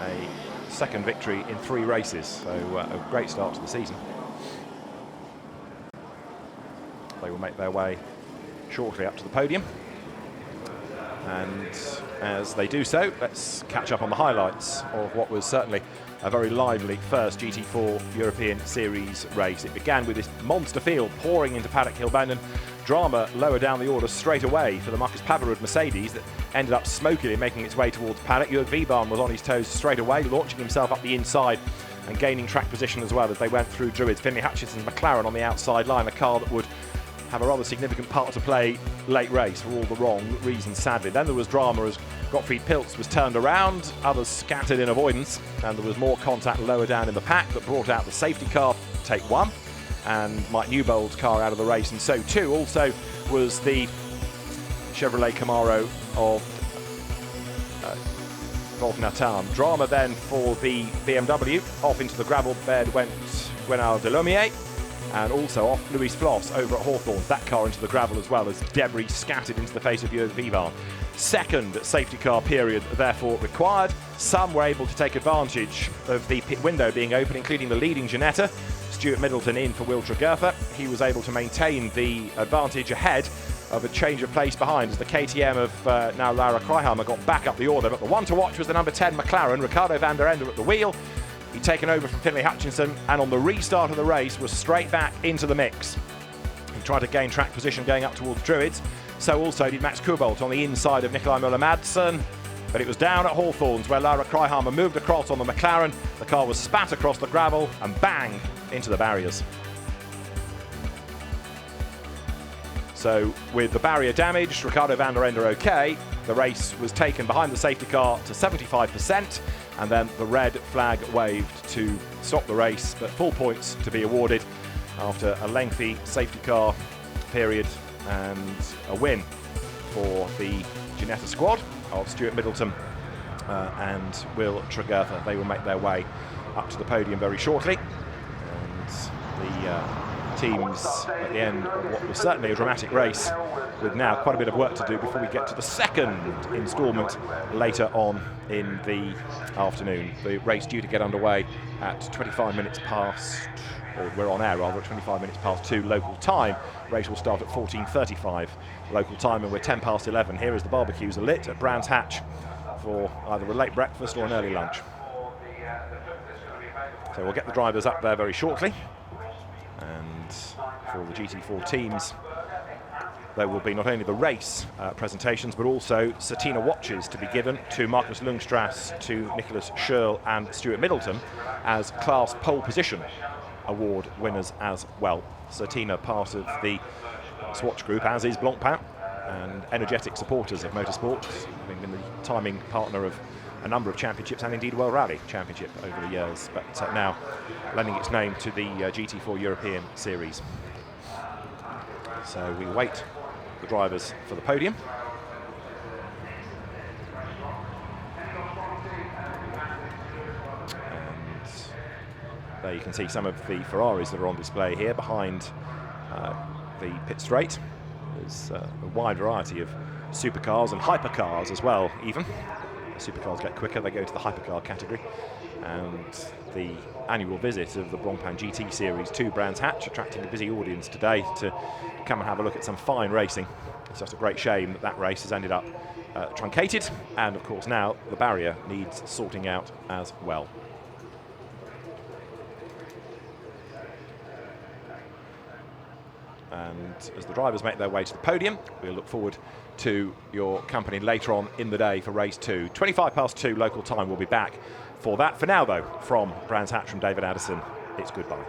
a 2nd victory in 3 races, so a great start to the season. They will make their way shortly up to the podium, and as they do so, let's catch up on the highlights of what was certainly a very lively first GT4 European Series race. It began with this monster field pouring into Paddock Hill Bandon. Drama lower down the order straight away for the Marcus Pavarud Mercedes that ended up smokily making its way towards Paddock. Jörg Wiebahn was on his toes straight away, launching himself up the inside and gaining track position as well as they went through Druids. Finlay Hutchinson's McLaren on the outside line, a car that would have a rather significant part to play late race for all the wrong reasons, sadly. Then there was drama as Gottfried Pilz was turned around, others scattered in avoidance, and there was more contact lower down in the pack that brought out the safety car, take 1, and Mike Newbold's car out of the race, and so too also was the Chevrolet Camaro of Rolf Natan. Drama then for the BMW. Off into the gravel bed went Gwenal Delomier, and also off Louis Floss over at Hawthorne. That car into the gravel as well as debris scattered into the face of Jörg Wiebahn. Second safety car period therefore required. Some were able to take advantage of the pit window being open, including the leading Ginetta, Stuart Middleton, in for Will Tregurtha. He was able to maintain the advantage ahead of a change of place behind as the KTM of now Laura Kreihammer got back up the order. But the one to watch was the number 10 McLaren, Ricardo van der Ende at the wheel. He'd taken over from Finlay Hutchinson, and on the restart of the race was straight back into the mix. He tried to gain track position going up towards Druids. So also did Max Kubolt on the inside of Nikolai Müller-Madsen. But it was down at Hawthorns where Lara Kreihammer moved across on the McLaren. The car was spat across the gravel and bang into the barriers. So with the barrier damaged, Ricardo van der Ende okay. The race was taken behind the safety car to 75%, and then the red flag waved to stop the race, but full points to be awarded after a lengthy safety car period and a win for the Ginetta squad of Stuart Middleton and Will Tregurtha. They will make their way up to the podium very shortly, and the teams at the end of what was certainly a dramatic race, with now quite a bit of work to do before we get to the second instalment later on in the afternoon. The race due to get underway at 25 minutes past, or we're on air rather, at 25 minutes past 2 local time. Race will start at 14:35 local time, and we're 10 past 11 here as the barbecues are lit at Brands Hatch for either a late breakfast or an early lunch. So we'll get the drivers up there very shortly, and for the GT4 teams there will be not only the race presentations but also Satina watches to be given to Marcus Lundstrass, to Nicholas Schurl and Stuart Middleton as class pole position award winners as well. Satina part of the Swatch group, as is Blancpain, and energetic supporters of motorsport, having been the timing partner of a number of championships and indeed World Rally Championship over the years, but now lending its name to the GT4 European Series. So we wait the drivers for the podium. And there you can see some of the Ferraris that are on display here behind the pit straight. There's a wide variety of supercars and hypercars as well, even. Supercars get quicker, they go to the hypercar category. And the annual visit of the Blancpain GT Series to Brands Hatch, attracting a busy audience today to come and have a look at some fine racing. It's just a great shame that that race has ended up truncated, and of course now the barrier needs sorting out as well. And as the drivers make their way to the podium, we'll look forward to your company later on in the day for race 2. 25 past 2 local time, we'll be back for that. For now though, from Brands Hatch, from David Addison, it's goodbye.